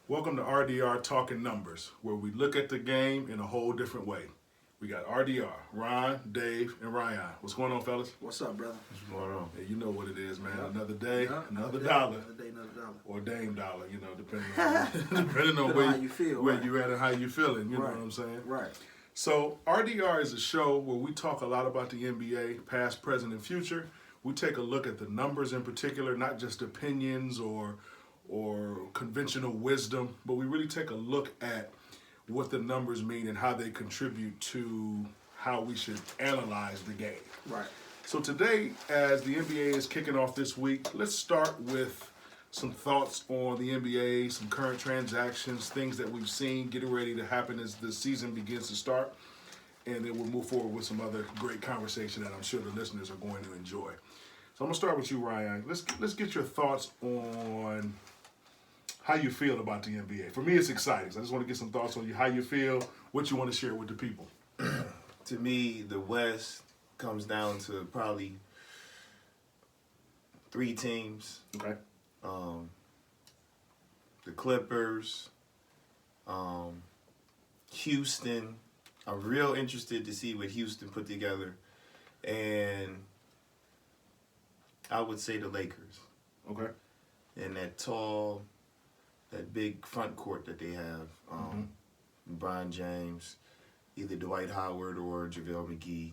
Welcome to RDR Talking Numbers, where we look at the game in a whole different way. We got RDR, Ron, Dave, and Ryon. What's going on, fellas? What's up, brother? What's going on? Yeah, you know what it is, man. Yep. Another day, Yep. another dollar. Another day, another dollar. Or Dame dollar, depending on depending on how you feel, where right. you at and how you feeling. You know Right. what I'm saying? Right. So RDR is a show where we talk a lot about the NBA, past, present, and future. We take a look at the numbers in particular, not just opinions or conventional wisdom, but we really take a look at what the numbers mean and how they contribute to how we should analyze the game. Right. So today, as the NBA is kicking off this week, let's start with some thoughts on the NBA, some current transactions, things that we've seen getting ready to happen as the season begins to start. And then we'll move forward with some other great conversation that I'm sure the listeners are going to enjoy. So I'm gonna start with you, Ryan. Let's get your thoughts on how you feel about the NBA. For me, it's exciting. So I just want to get some thoughts on you, how you feel, what you want to share with the people. To me, the West comes down to probably three teams. Okay. The Clippers, Houston. I'm real interested to see what Houston put together. And I would say the Lakers. Okay. And that big front court that they have. LeBron James, either Dwight Howard or JaVale McGee,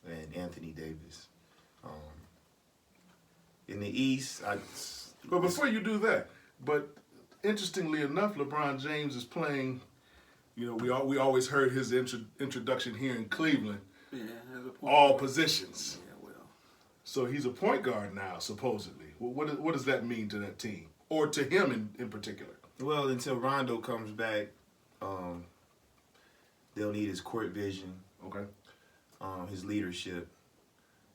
and Anthony Davis. In the East, But before you do that, interestingly enough, LeBron James is playing. We always heard his introduction here in Cleveland. Yeah, there's a point. All positions. Yeah, well. So he's a point guard now, supposedly. What does that mean to that team, or to him in particular? well, until Rondo comes back, they'll need his court vision, Okay. his leadership.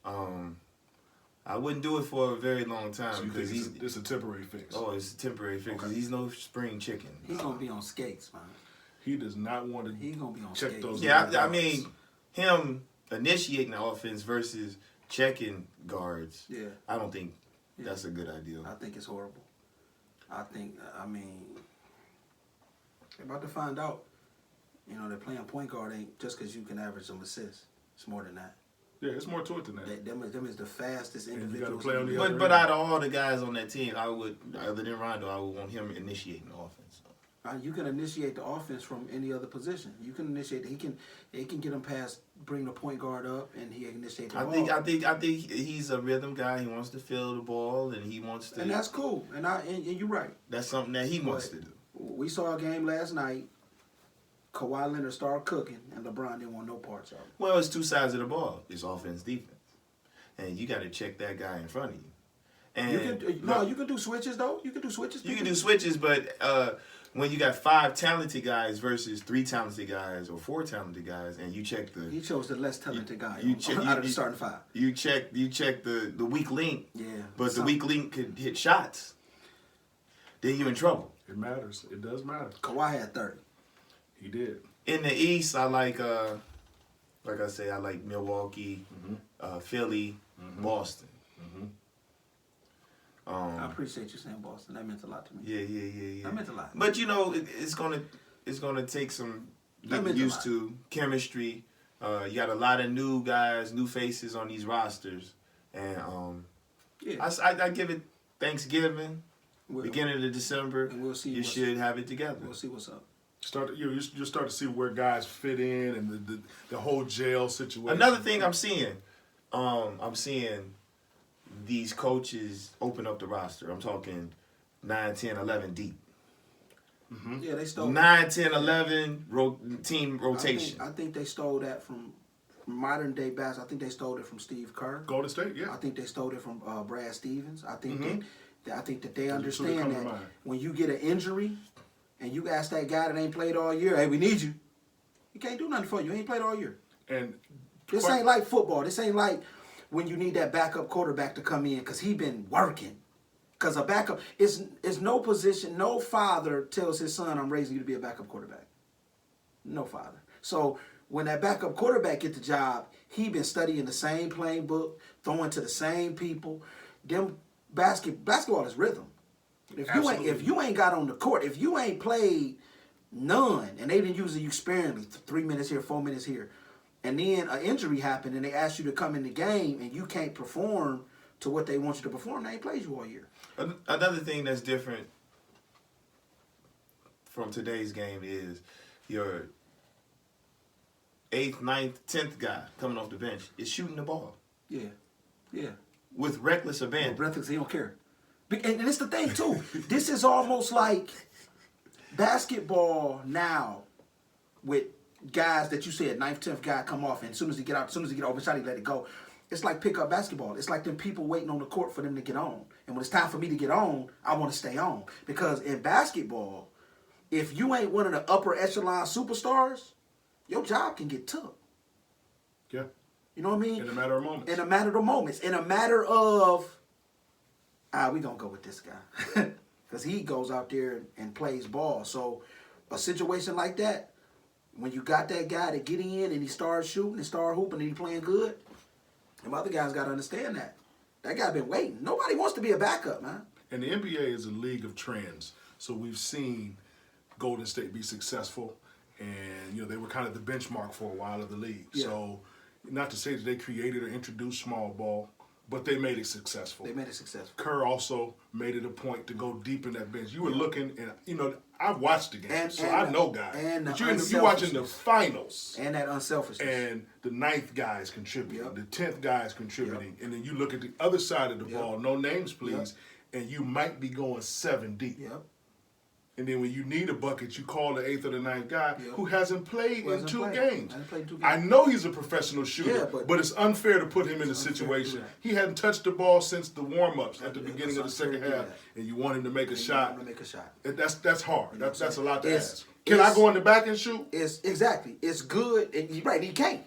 I wouldn't do it for a very long So time you because think it's a temporary fix? it's a temporary fix. 'Cause Okay. he's no spring chicken. He's gonna be on skates, man. He does not want to He's gonna be on check skates. those. Yeah, I guards. mean, him initiating the offense versus checking guards. Yeah. I don't think that's a good idea. I think it's horrible. They're about to find out. They're playing point guard ain't just because you can average some assists. It's more than that. Yeah, it's more to it than that. Them is the fastest And you individuals. gotta play on the in other But out of all the guys on that team, I would, other than Rondo, I would want him initiating the offense. You can initiate the offense from any other position. You can initiate. He can get him past, bring the point guard up, and he initiate the ball. I think he's a rhythm guy. He wants to feel the ball, and he wants to. And that's cool. And you're right. That's something that he wants to do. We saw a game last night. Kawhi Leonard started cooking, and LeBron didn't want no parts of it. Well, it's two sides of the ball. It's offense, defense, and you got to check that guy in front of you. And You can do switches though. You can do switches. You can do switches, but when you got 5 talented guys versus 3 talented guys or 4 talented guys, and you check the He chose the less talented guy out of the starting 5. You check the weak link. Yeah, But the weak link could hit shots. Then you're in trouble. It matters. It does matter. Kawhi had 30. He did. In the East, I like I say, I like Milwaukee, Philly, Boston. I appreciate you saying Boston. That meant a lot to me. Yeah. That meant a lot. But it's gonna take some getting used to chemistry. You got a lot of new guys, new faces on these rosters, and I give it Thanksgiving, beginning of December, and we'll see. You should have it together. We'll see what's up. You start to see where guys fit in and the whole jail situation. Another thing I'm seeing these coaches open up the roster. I'm talking 9, 10, 11 deep. Mm-hmm. Yeah, they stole 9, 10, 11 team rotation. I think they stole that from modern day basketball. I think they stole it from Steve Kerr. Golden State, yeah. I think they stole it from Brad Stevens. I think that they Those are understand two that come that to mind. when you get an injury and you ask that guy that ain't played all year, hey, we need you. He can't do nothing for you. He ain't played all year. And This ain't like football. This ain't like when you need that backup quarterback to come in because he been working. Because a backup is no position. No father tells his son, I'm raising you to be a backup quarterback. No father. So when that backup quarterback get the job, he been studying the same playing book, throwing to the same people. Basketball is rhythm. If you ain't got on the court, if you ain't played none, and they didn't use you sparingly, 3 minutes here, 4 minutes here, and then an injury happened, and they ask you to come in the game, and you can't perform to what they want you to perform, they ain't played you all year. Another thing that's different from today's game is your 8th, 9th, 10th guy coming off the bench is shooting the ball. Yeah. With reckless abandon. Reckless, he don't care. And it's the thing, too. This is almost like basketball now with guys that you said, 9th, 10th guy come off, and as soon as he get over shot, he let it go. It's like pickup basketball. It's like them people waiting on the court for them to get on. And when it's time for me to get on, I want to stay on. Because in basketball, if you ain't one of the upper echelon superstars, your job can get took. Yeah. You know what I mean? In a matter of moments. In a matter of moments. In a matter of, we going to go with this guy. Because he goes out there and plays ball. So a situation like that, when you got that guy to get in and he starts shooting and start hooping and he playing good, them other guys got to understand that. That guy been waiting. Nobody wants to be a backup, man. And the NBA is a league of trends. So we've seen Golden State be successful, and they were kind of the benchmark for a while of the league. Yeah. So not to say that they created or introduced small ball, but they made it successful. Kerr also made it a point to go deep in that bench. You were looking, and I watched the game, so I know guys. But you're watching the finals. And that unselfishness. And the 9th guy is contributing, the 10th guy is contributing, and then you look at the other side of the ball, no names please, and you might be going 7 deep. And then when you need a bucket, you call the 8th or the 9th guy who hasn't played in 2 games. I know he's a professional shooter, but it's unfair to put him in a situation. He hadn't touched the ball since the warm-ups at the beginning of the second half, and you want him to make a shot. That's hard. That's a lot to ask. Can I go in the back and shoot? Exactly. It's good. And he can't.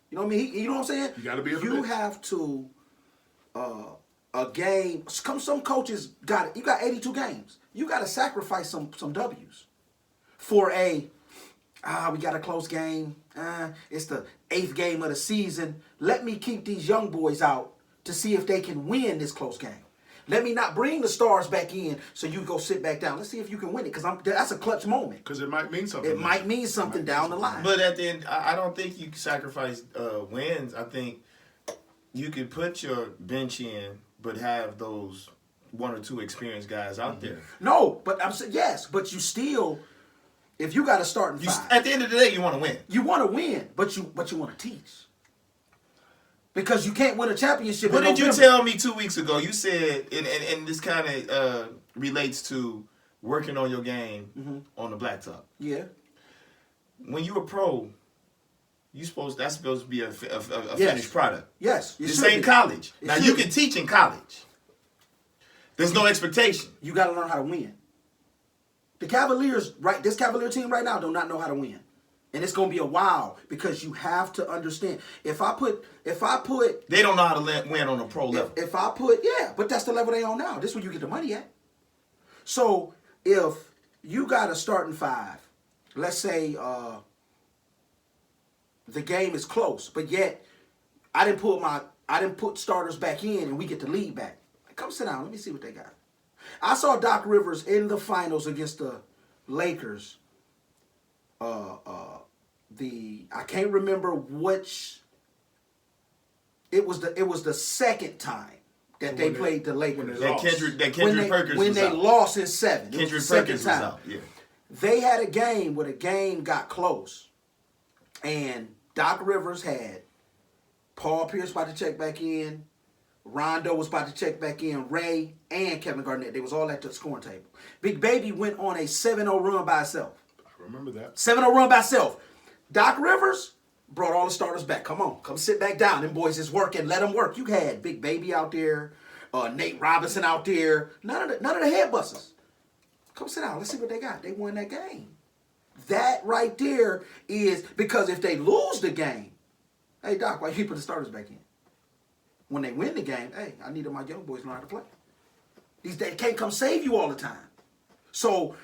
You know what I mean? You know what I'm saying? You got to be able to. You have to, a game, some coaches got it. You got 82 games. You got to sacrifice some W's for we got a close game. It's the 8th game of the season. Let me keep these young boys out to see if they can win this close game. Let me not bring the stars back in so you go sit back down. Let's see if you can win it, because that's a clutch moment. Because it might mean something. It might mean something down the line. But at the end, I don't think you can sacrifice wins. I think you could put your bench in, but have those 1 or 2 experienced guys out there. No, but I'm saying yes, but you still, if you got a starting 5, at the end of the day, you want to win. You want to win, but you want to teach, because you can't win a championship. What did you tell me 2 weeks ago? You said, and this kind of relates to working on your game on the blacktop. Yeah. When you're a pro, that's supposed to be a finished product. Yes. This ain't college. Now you can teach in college. There's no expectation. You got to learn how to win. The Cavaliers, this Cavalier team right now, do not know how to win. And it's going to be a while, because you have to understand. If I put they don't know how to win on a pro level. If I put, but that's the level they on now. This is where you get the money at. So if you got a starting 5, let's say the game is close, but yet I didn't put starters back in, and we get the lead back. Come sit down. Let me see what they got. I saw Doc Rivers in the finals against the Lakers. I can't remember which. It was the second time that they played the Lakers. Kendrick Perkins when was they out. lost in 7. Kendrick Perkins was out. Yeah. They had a game where the game got close, and Doc Rivers had Paul Pierce about to check back in. Rondo was about to check back in. Ray and Kevin Garnett. They was all at the scoring table. Big Baby went on a 7-0 run by itself. I remember that. 7-0 run by itself. Doc Rivers brought all the starters back. Come on. Come sit back down. Them boys is working. Let them work. You had Big Baby out there. Nate Robinson out there. None of the head busters. Come sit down. Let's see what they got. They won that game. That right there is because if they lose the game, hey, Doc, why you put the starters back in? When they win the game, hey, I need my young boys to learn how to play. They can't come save you all the time. So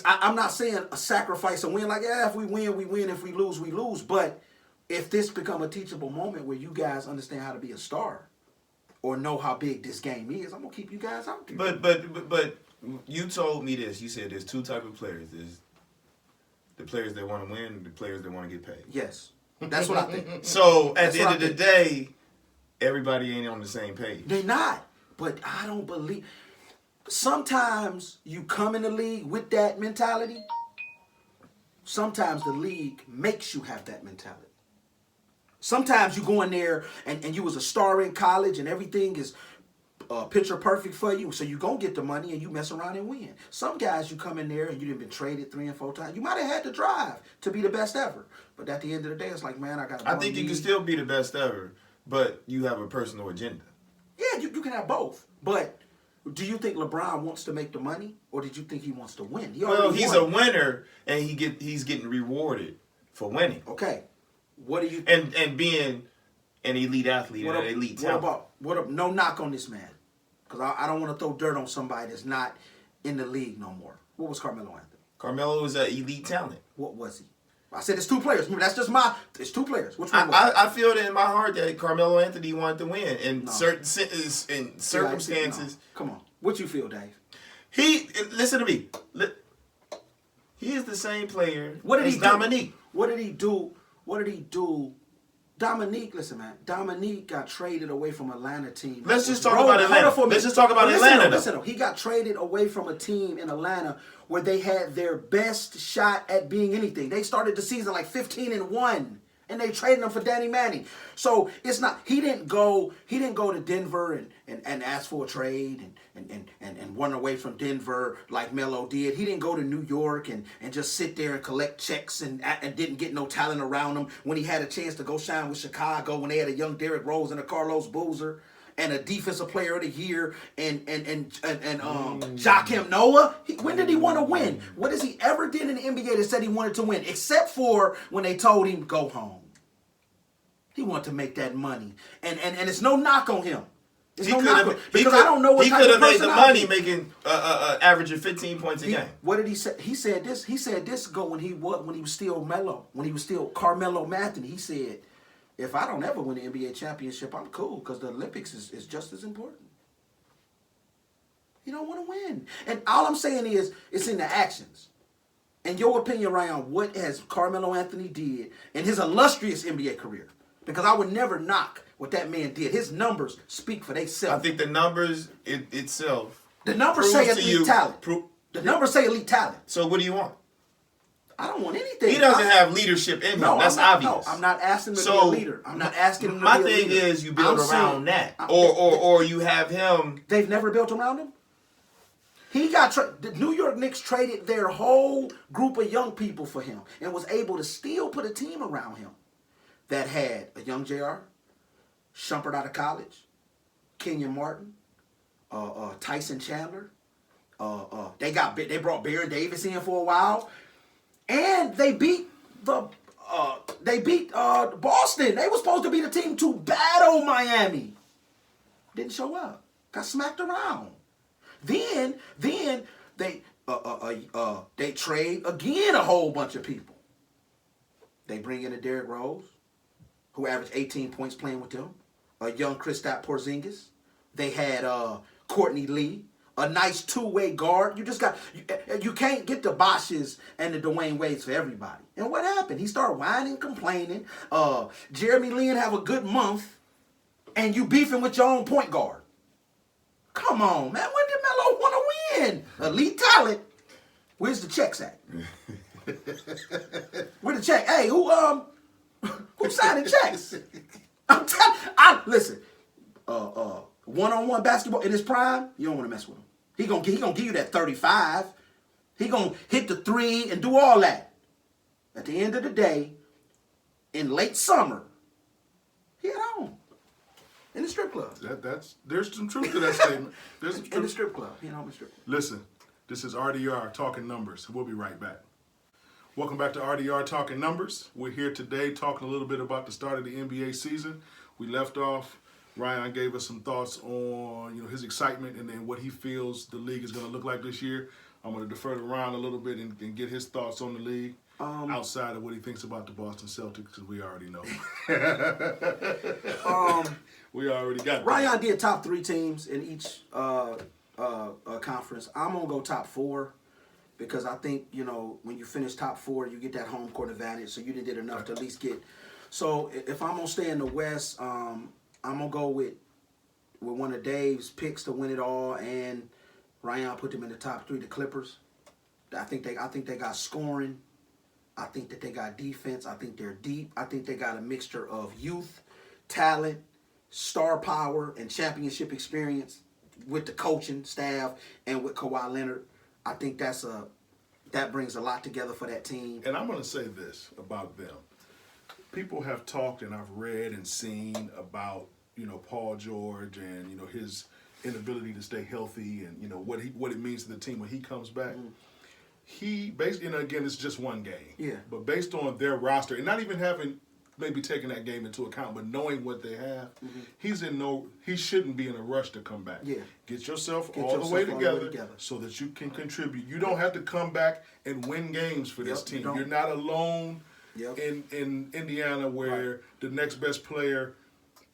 I'm not saying a sacrifice, a win. Like, if we win, we win. If we lose, we lose. But if this become a teachable moment where you guys understand how to be a star or know how big this game is, I'm going to keep you guys out there. But You told me this. You said there's two type of players. There's the players that want to win and the players that want to get paid. Yes. That's what I think. So at the end of the day, everybody ain't on the same page. They're not. But I don't believe. Sometimes you come in the league with that mentality. Sometimes the league makes you have that mentality. Sometimes you go in there and you was a star in college and everything is picture perfect for you, so you gonna get the money and you mess around and win. Some guys, you come in there and you done been traded 3 and 4 times. You might have had the drive to be the best ever, but at the end of the day, it's like, man, I think you can still be the best ever, but you have a personal agenda. Yeah, you can have both. But do you think LeBron wants to make the money, or did you think he wants to win? He's a winner, and he's getting rewarded for winning. Okay, what do you and being an elite athlete and an elite talent. No knock on this man, because I don't want to throw dirt on somebody that's not in the league no more. What was Carmelo Anthony? Carmelo was an elite talent. What was he? I said it's 2 players. Remember, that's just it's 2 players. Which one was I feel that in my heart that Carmelo Anthony wanted to win in certain circumstances. Come on. What you feel, Dave? Listen to me. He is the same player as Dominique. What did he do? Dominique, listen, man. Dominique got traded away from Atlanta team. Let's just talk about Atlanta. Let's just talk about Atlanta. Listen, he got traded away from a team in Atlanta where they had their best shot at being anything. They started the season like 15-1, and they traded him for Danny Manning. So it's not. He didn't go to Denver and ask for a trade and run away from Denver like Melo did. He didn't go to New York and just sit there and collect checks and didn't get no talent around him when he had a chance to go shine with Chicago when they had a young Derrick Rose and a Carlos Boozer and a defensive player of the year and Joakim Noah. When did he want to win? What has he ever did in the NBA that said he wanted to win? Except for when they told him go home. He wanted to make that money, and it's no knock on him. It's no knock on, because I don't know what type of person he could have made the money making averaging 15 points a game. What did he say? He said this. He said this when he was still Melo, when he was still Carmelo Anthony. He said, if I don't ever win the NBA championship, I'm cool because the Olympics is just as important. You don't want to win. And all I'm saying is, it's in the actions. In your opinion, Ryan, what has Carmelo Anthony did in his illustrious NBA career? Because I would never knock what that man did. His numbers speak for themselves. I think the numbers itself. The numbers say elite talent. The numbers say elite talent. So what do you want? I don't want anything. He doesn't have leadership in him. That's obvious. No, I'm not asking him to be a leader. I'm not asking him to be a leader. My thing is you build around that. Or you have him. They've never built around him? He got the New York Knicks traded their whole group of young people for him and was able to still put a team around him that had a young JR, Shumpert out of college, Kenyon Martin, Tyson Chandler. They brought Baron Davis in for a while, and they beat Boston. They were supposed to be the team to battle Miami. Didn't show up. Got smacked around. Then they trade again a whole bunch of people. They bring in a Derrick Rose, who averaged 18 points playing with them. A young Kristaps Porzingis. They had Courtney Lee, a nice 2-way guard. You can't get the Bosches and the Dwayne Wades for everybody. And what happened? He started whining, complaining. Jeremy Lin have a good month, and you beefing with your own point guard. Come on, man. When did Melo want to win? Elite talent. Where's the checks at? Where the check? Hey, who's signing checks? Listen, one-on-one basketball in his prime, you don't want to mess with him. He gonna give you that 35. He gonna hit the 3 and do all that. At the end of the day, in late summer, he at home. In the strip club. There's some truth to that statement. There's some truth. In the strip club. He at home in the strip club. Listen, this is RDR Talking Numbers. We'll be right back. Welcome back to RDR Talking Numbers. We're here today talking a little bit about the start of the NBA season. We left off, Ryan gave us some thoughts on his excitement and then what he feels the league is going to look like this year. I'm going to defer to Ryan a little bit and get his thoughts on the league outside of what he thinks about the Boston Celtics, because we already know. We already got that. Ryan did top 3 teams in each conference. I'm gonna go top 4 because I think when you finish top 4, you get that home court advantage. So you did enough to at least get. So if I'm gonna stay in the West, I'm gonna go with one of Dave's picks to win it all, and Ryan put them in the top 3. The Clippers. I think they got scoring. I think that they got defense. I think they're deep. I think they got a mixture of youth, talent, star power, and championship experience with the coaching staff and with Kawhi Leonard. I think that brings a lot together for that team. And I'm going to say this about them. People have talked, and I've read and seen about Paul George and his inability to stay healthy, and what it means to the team when he comes back. He basically, again, it's just one game. Yeah. But based on their roster, and not even having maybe taking that game into account, but knowing what they have, he shouldn't be in a rush to come back. Yeah. Get yourself all the way together so that you can contribute. You don't have to come back and win games for this team. You're not alone in Indiana where the next best player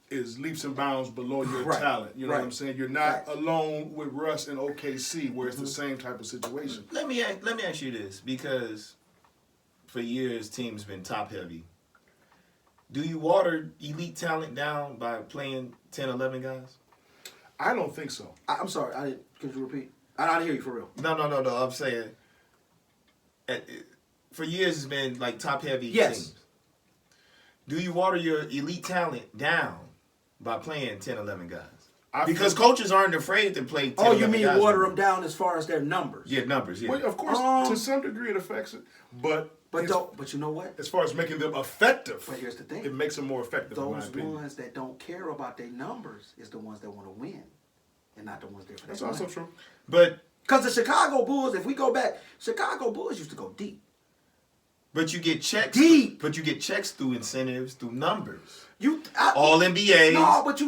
is leaps and bounds below your talent. You know what I'm saying? You're not alone with Russ and OKC where it's the same type of situation. Let me ask you this, because for years teams been top heavy. Do you water elite talent down by playing 10, 11 guys? I don't think so. I'm sorry. Could you repeat? I didn't hear you for real. No. I'm saying for years it's been like top heavy teams. Do you water your elite talent down by playing 10, 11 guys? Because coaches aren't afraid to play 10, 11 guys. Oh, you mean water them down as far as their numbers? Yeah, numbers, yeah. Well, of course, to some degree it affects it, but you know what? As far as making them effective, but here's the thing. It makes them more effective, in my opinion. Those ones that don't care about their numbers is the ones that want to win, and not the ones there for that. That's also true. But because the Chicago Bulls, if we go back, Chicago Bulls used to go deep. But you get checks deep. But you get checks through incentives, through numbers. All NBAs,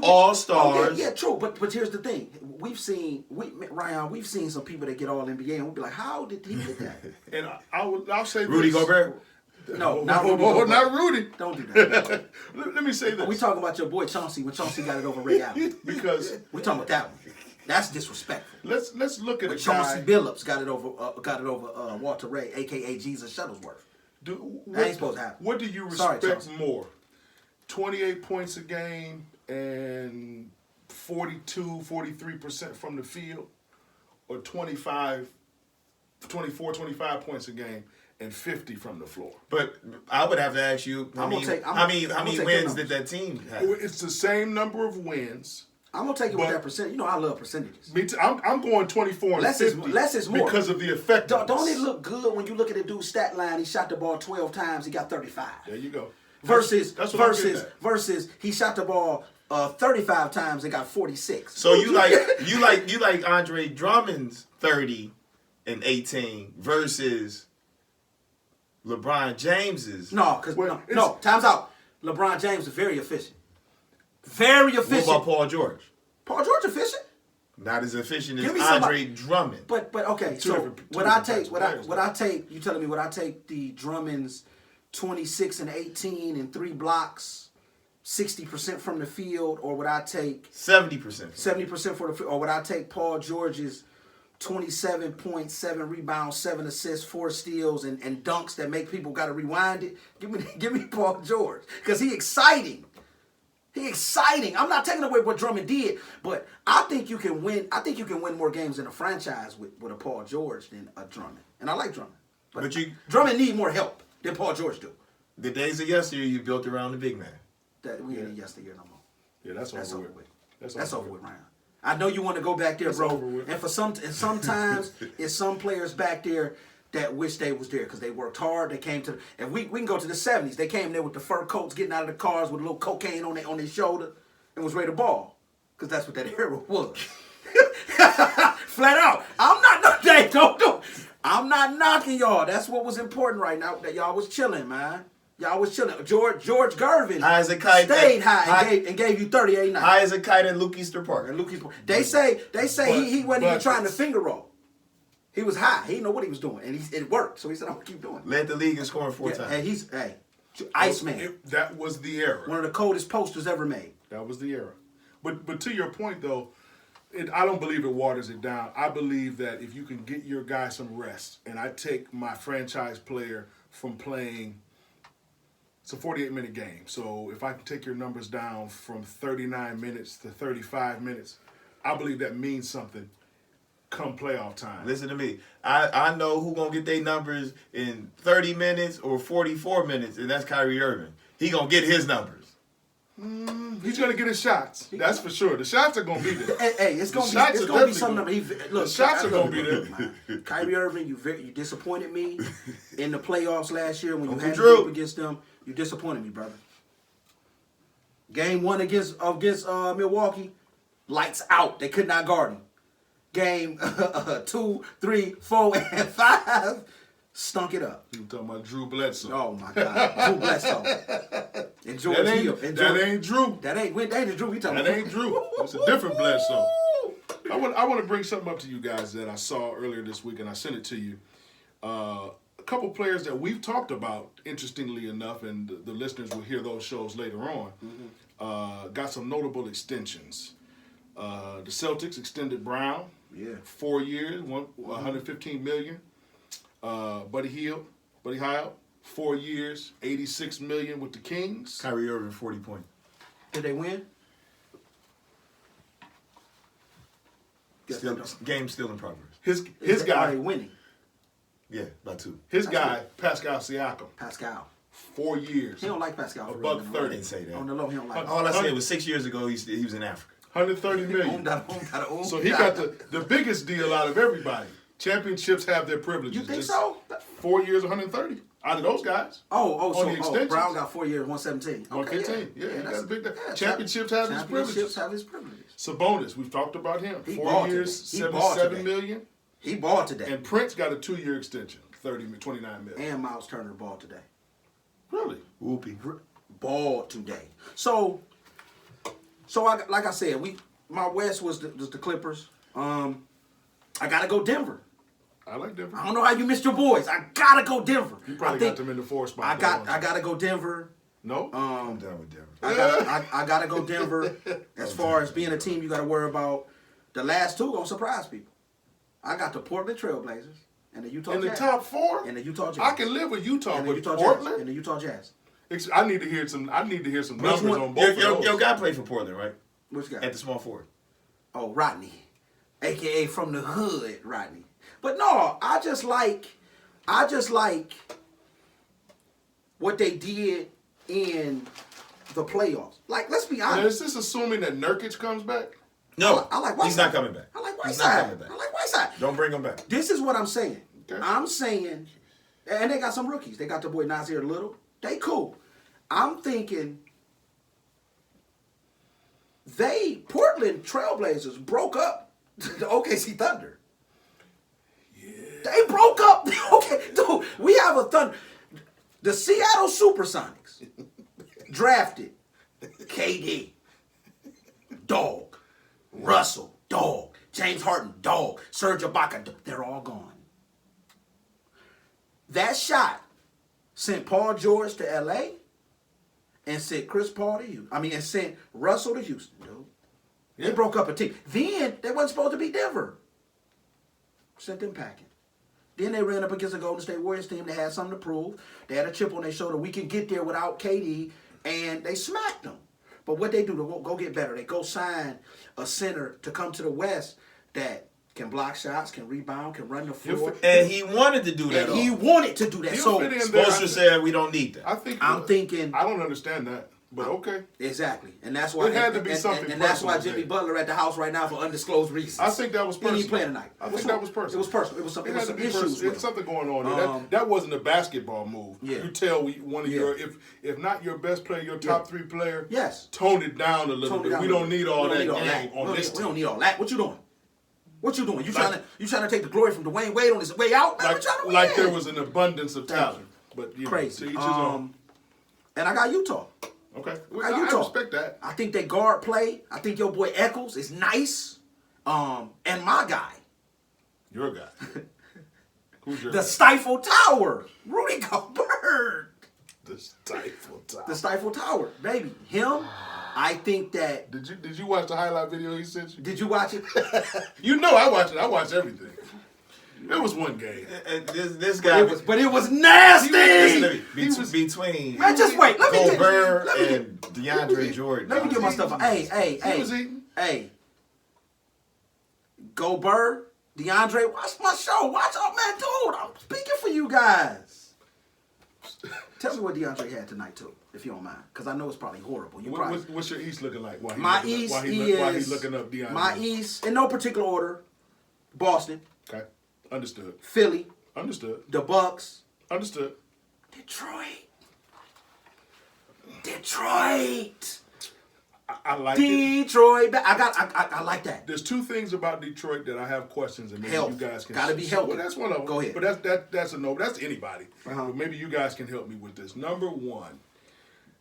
all stars. Yeah, true. But here's the thing: Ryan, we've seen some people that get all NBA, and we'll be like, how did he get that? And I'll say Rudy this. Gobert. No, not Rudy. Gobert. Not Rudy. Don't do that. Let me say this. We talking about your boy Chauncey when Chauncey got it over Ray Allen. Because we talking about that one. That's disrespectful. Let's look at when a Chauncey guy. Billups got it over Walter Ray, aka Jesus Shuttlesworth. That ain't supposed to happen. What do you respect more? 28 points a game and 43% from the field, or 24, 25 points a game and 50 from the floor? But I would have to ask you, how many wins did that team have? It's the same number of wins. I'm gonna take it with that percent. I love percentages. Me too. I'm going 24 and 50. Less is more because of the effectiveness. Don't it look good when you look at the dude's stat line? He shot the ball 12 times. He got 35. There you go. Versus he shot the ball 35 times and got 46. So you like Andre Drummond's 30 and 18 versus LeBron James's. No, time's out. LeBron James is very efficient. Very efficient. What about Paul George? Paul George efficient? Not as efficient as Andre Drummond. But okay, so what I take, you telling me what I take the Drummond's 26 and 18 and 3 blocks, 60% from the field, or would I take 70%? 70% for the field, or would I take Paul George's 27.7 rebounds, 7 assists, 4 steals, and dunks that make people got to rewind it? Give me Paul George, because he exciting. He's exciting. I'm not taking away what Drummond did, but I think you can win. I think you can win more games in a franchise with a Paul George than a Drummond. And I like Drummond, but Drummond need more help than Paul George do. The days of yesteryear you built around the big man. We ain't in yesteryear no more. Yeah, that's over with. That's over with, Ryan. I know you want to go back there, bro. And sometimes it's some players back there that wish they was there because they worked hard. They came to, and we can go to the 70s. They came there with the fur coats, getting out of the cars with a little cocaine on their shoulder, and was ready to ball, because that's what that era was. Flat out. I'm not knocking y'all. That's what was important right now. That y'all was chilling, man. Y'all was chilling. George Gervin stayed high and gave you 38 nights. High as a kite at Luke Easter Park. They say he wasn't even trying to finger roll. He was high. He didn't know what he was doing, and it worked. So he said, "I'm gonna keep doing it." Led the league in scoring 4 times. And he's Iceman. That was the era. One of the coldest posters ever made. That was the era. But to your point though, I don't believe it waters it down. I believe that if you can get your guy some rest, and I take my franchise player from playing, it's a 48-minute game. So if I can take your numbers down from 39 minutes to 35 minutes, I believe that means something come playoff time. Listen to me. I know who going to get their numbers in 30 minutes or 44 minutes, and that's Kyrie Irving. He going to get his numbers. He's going to get his shots. That's for sure. The shots are going to be there. Hey, it's going to be something. Look, the shots are going to be there. Kyrie Irving, you disappointed me in the playoffs last year when you had to Drew. go up against them. You disappointed me, brother. Game 1 against Milwaukee, lights out. They could not guard him. Game 2, 3, 4, and 5, stunk it up. You talking about Drew Bledsoe? Oh my God, Drew Bledsoe. And George Hill. That ain't Drew. That ain't Drew. We talking That ain't Drew. It's a different Bledsoe. I want to bring something up to you guys that I saw earlier this week, and I sent it to you. A couple players that we've talked about, interestingly enough, and the listeners will hear those shows later on, got some notable extensions. The Celtics extended Brown, 4 years, $115 million. Buddy Hield, 4 years, $86 million with the Kings. Kyrie Irving, 40 points. Did they win? Game still in progress. His guy. Are they winning? Yeah, by 2. His guy, Pascal Siakam. Pascal. 4 years. He don't like Pascal. $130. I didn't say that. On the low, he don't like. All I said was 6 years ago he was in Africa. $130 million. So he got the biggest deal out of everybody. Championships have their privileges. You think so? 4 years, 130 out of those guys. Brown got 4 years, 117. 115. Yeah, he got a big. Championships have his privileges. Sabonis, we've talked about him. 4 years, $77 million. He balled today. And Prince got a 2-year extension, $29 million. And Miles Turner balled today. Really? Whoopie. Balled today. So like I said, my West was the Clippers. I gotta go Denver. I like Denver. I don't know how you missed your boys. I gotta go Denver. You probably got them in the 4 spot. I gotta go Denver. No, I'm done with Denver. I gotta go Denver. As far as being a team, you gotta worry about the last 2 gonna surprise people. I got the Portland Trailblazers and the Utah Jazz. In the top 4? And the Utah Jazz. I can live with Utah, and the but Utah Portland? Jazz. And the Utah Jazz. I need to hear some numbers on both of those. Your guy played for Portland, right? Which guy? At the small forward. Oh, Rodney. AKA from the hood, Rodney. But no, I just like what they did in the playoffs. Like, let's be honest. Now, is this assuming that Nurkic comes back? No, I like Whiteside. He's not coming back. I like He's not Whiteside. coming back. I like Whiteside. Don't bring him back. This is what I'm saying. Okay. I'm saying, and they got some rookies. They got the boy Nasir Little. They cool. I'm thinking Portland Trailblazers broke up the OKC Thunder. Yeah. They broke up. Okay, dude, we have a Thunder. The Seattle Supersonics drafted KD, dog. Russell, dog. James Harden, dog. Serge Ibaka, dog. They're all gone. That shot sent Paul George to LA and sent Chris Paul to Houston. And sent Russell to Houston, dude. Yeah. They broke up a team. Then they wasn't supposed to be Denver. Sent them packing. Then they ran up against the Golden State Warriors team. They had something to prove. They had a chip on their shoulder. We can get there without KD. And they smacked them. But what they do to go get better, they go sign a center to come to the West that can block shots, can rebound, can run the floor. And he wanted to do that. And he wanted to do that. He'll So fit in Spoelstra said we don't need that. I'm thinking. I don't understand that, but okay. Exactly, and that's why it had to be something. And that's why personal Jimmy there. Butler at the house right now for undisclosed reasons. I think that was personal. He ain't playing tonight. I think that was personal. It was personal. It was some issues. It's something going on there. That wasn't a basketball move. Yeah. You tell one of your if not your best player, your top 3 player. Yes. Tone it down a little bit. We don't need all that game on this team. We don't need all that. What you doing? What you doing? You trying to take the glory from Dwayne Wade on his way out? Man, like there was an abundance of talent, but crazy. To each his own. And I got Utah. Okay, I respect that. I think they guard play. I think your boy Eccles is nice. And my guy. Your guy. Who's your the guy? Stifle Tower. Rudy Gobert. The Stifle Tower. The Stifle Tower, baby. Him I think that. Did you watch the highlight video he sent you? Did you watch it? You know I watched it. I watched everything. It was one game. This guy, but it was nasty. Between Man, just wait. Let me Gobert and DeAndre Jordan. Let me get my stuff. Hey. Gobert, DeAndre, watch my show. Watch out, man, dude. I'm speaking for you guys. Tell me what DeAndre had tonight too, if you don't mind, because I know it's probably horrible. What's your East looking like? While he's looking up DeAndre. My East, in no particular order: Boston. Okay, understood. Philly. Understood. The Bucks. Understood. Detroit. I like Detroit. I like that. There's two things about Detroit that I have questions, and maybe you guys can. Gotta be healthy. Well, that's one of them. Go ahead. But that's a no. That's anybody. But maybe you guys can help me with this. Number one,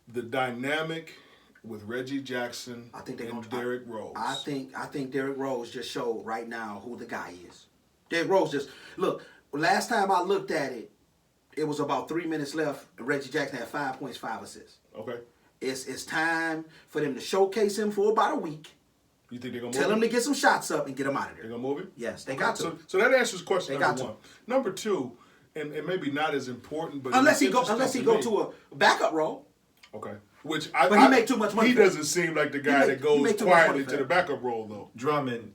the dynamic with Reggie Jackson and Derrick Rose. I think Derrick Rose just showed right now who the guy is. Derrick Rose just look. Last time I looked at it, it was about 3 minutes left. And Reggie Jackson had 5 points, 5 assists. Okay. It's time for them to showcase him for about a week. You think they're gonna tell him to get some shots up and get him out of there? They're gonna move him? Yes, they got to. So that answers question number one. to. Number two, and maybe not as important, but unless he go to a backup role. Okay. But he make too much money. He doesn't seem like the guy that goes quietly to the backup role though. Drummond,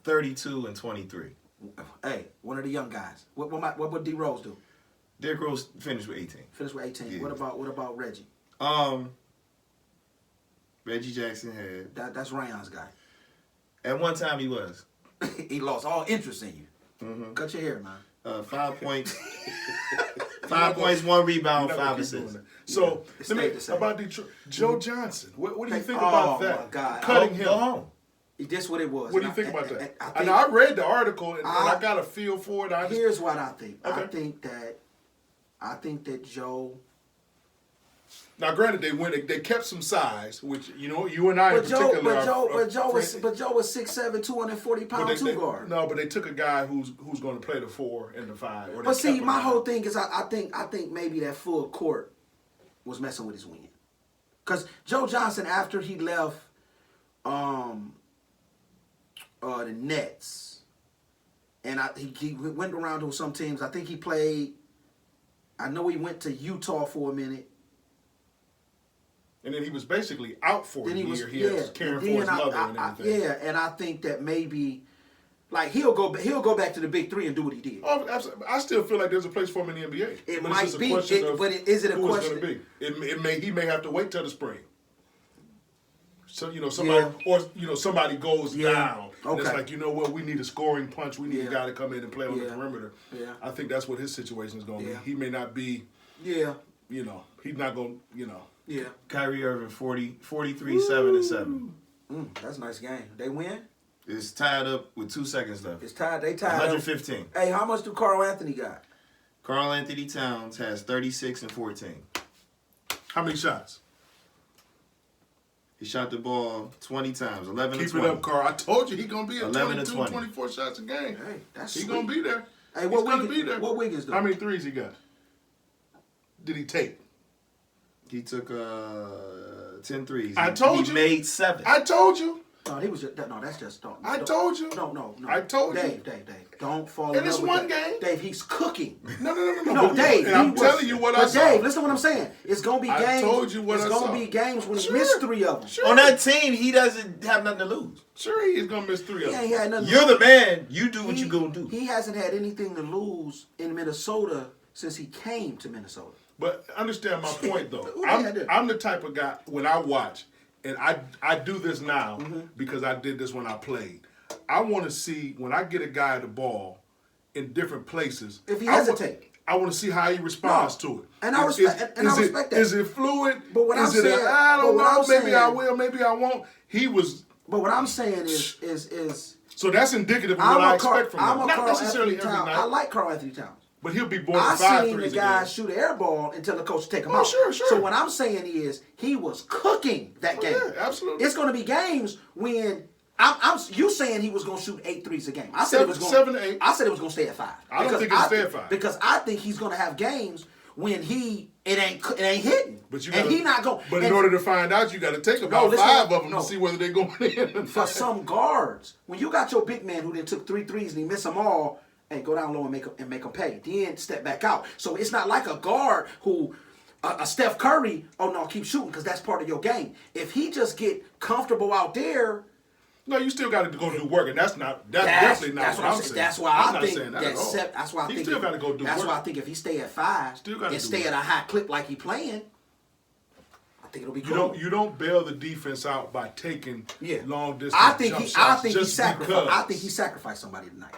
32 and 23. Hey, one of the young guys. What would D Rose do? Derrick Rose finished with 18. Finished with 18. Yeah. What about Reggie? Reggie Jackson had. That's Ryon's guy. At one time he was. He lost all interest in you. Mm-hmm. Cut your hair, man. 5 points. 5 points, 1 rebound, 5 assists. So about Detroit, Joe Johnson. What do you think about that? Oh my God! Cutting him. Go home. That's what it was. What do you think about that? I read the article and I got a feel for it. Here's what I think. Okay. I think that Joe. Now, granted, they kept some size, which you and I in particular. But Joe was 6'7", 240 pound two guard. No, but they took a guy who's going to play the 4 and the 5. But see, my whole thing is I think maybe that full court was messing with his wing, because Joe Johnson, after he left the Nets, and he went around to some teams. I think he played. I know he went to Utah for a minute. And then he was basically out for a year. He was caring for his mother and everything. Yeah, and I think that maybe, like, he'll go back to the Big Three and do what he did. Oh, absolutely. I still feel like there's a place for him in the NBA. It might be, but is it a question? He may have to wait till the spring. So somebody goes down. And it's like, you know what, we need a scoring punch. We need a guy to come in and play on the perimeter. Yeah. I think that's what his situation is going to be. He may not be. Yeah. He's not going. Yeah. Kyrie Irving 43, 7 and 7. That's a nice game. They win? It's tied up with 2 seconds left. It's tied. They tied 115. Hey, how much do Karl Anthony got? Karl Anthony Towns has 36 and 14. How many shots? He shot the ball 20 times, 11 Keep and 20. it up, Carl. I told you he's going to be at 22, 24 shots a game. Hey, that's He's going to be there. Hey, he's going to be there. What Wiggins do? How many threes he got? Did he take? He took 10 threes. I told you. He made 7. I told you. No, he was. That's just. I told you. No. I told you. Dave, don't fall. And it's one game. Dave, he's cooking. No, Dave. And I'm telling you what I saw. Dave, listen to what I'm saying. It's gonna be games. I told you what I saw. It's gonna be games when he missed 3 of them. Sure. On that team, he doesn't have nothing to lose. Sure, he's gonna miss 3 of them. He ain't had nothing. You're the man. You do what you gonna do. He hasn't had anything to lose in Minnesota since he came to Minnesota. But understand my point, though. I'm the type of guy, when I watch, and I do this now because I did this when I played. I want to see, when I get a guy the ball in different places. If he hesitates. I want to see how he responds to it. And I respect that. Is it fluid? But what is I'm saying, I don't know, maybe I will, maybe I won't. He was. But what I'm saying is. So that's indicative of what I expect from him. Not necessarily every night. I like Karl Anthony Towns. But he'll be born I with 5 seen threes the guy shoot an air ball until the coach take him out. Sure. So what I'm saying is he was cooking that game. Yeah, absolutely. It's going to be games when you saying he was going to shoot 8 threes a game. I said 7 to 8. I said it was going to stay at 5. I don't think it'll stay at 5 because I think he's going to have games when it ain't hitting. But you and gotta, he not going. But in order to find out, you got to take about 5 of them to see whether they're going in. For some guards, when you got your big man who then took 3 threes and he missed them all, hey, go down low and make them pay. Then step back out. So it's not like a guard who a Steph Curry. Oh no, keep shooting because that's part of your game. If he just get comfortable out there. No, you still got to go do work, and that's definitely not what I'm saying. That's why I'm I not think saying that at all. That's why I think still got to go do work. That's why I think if he stay at 5 and stay at a high clip like he playing, I think it'll be cool. You don't bail the defense out by taking long distance. I think he sacrificed somebody tonight,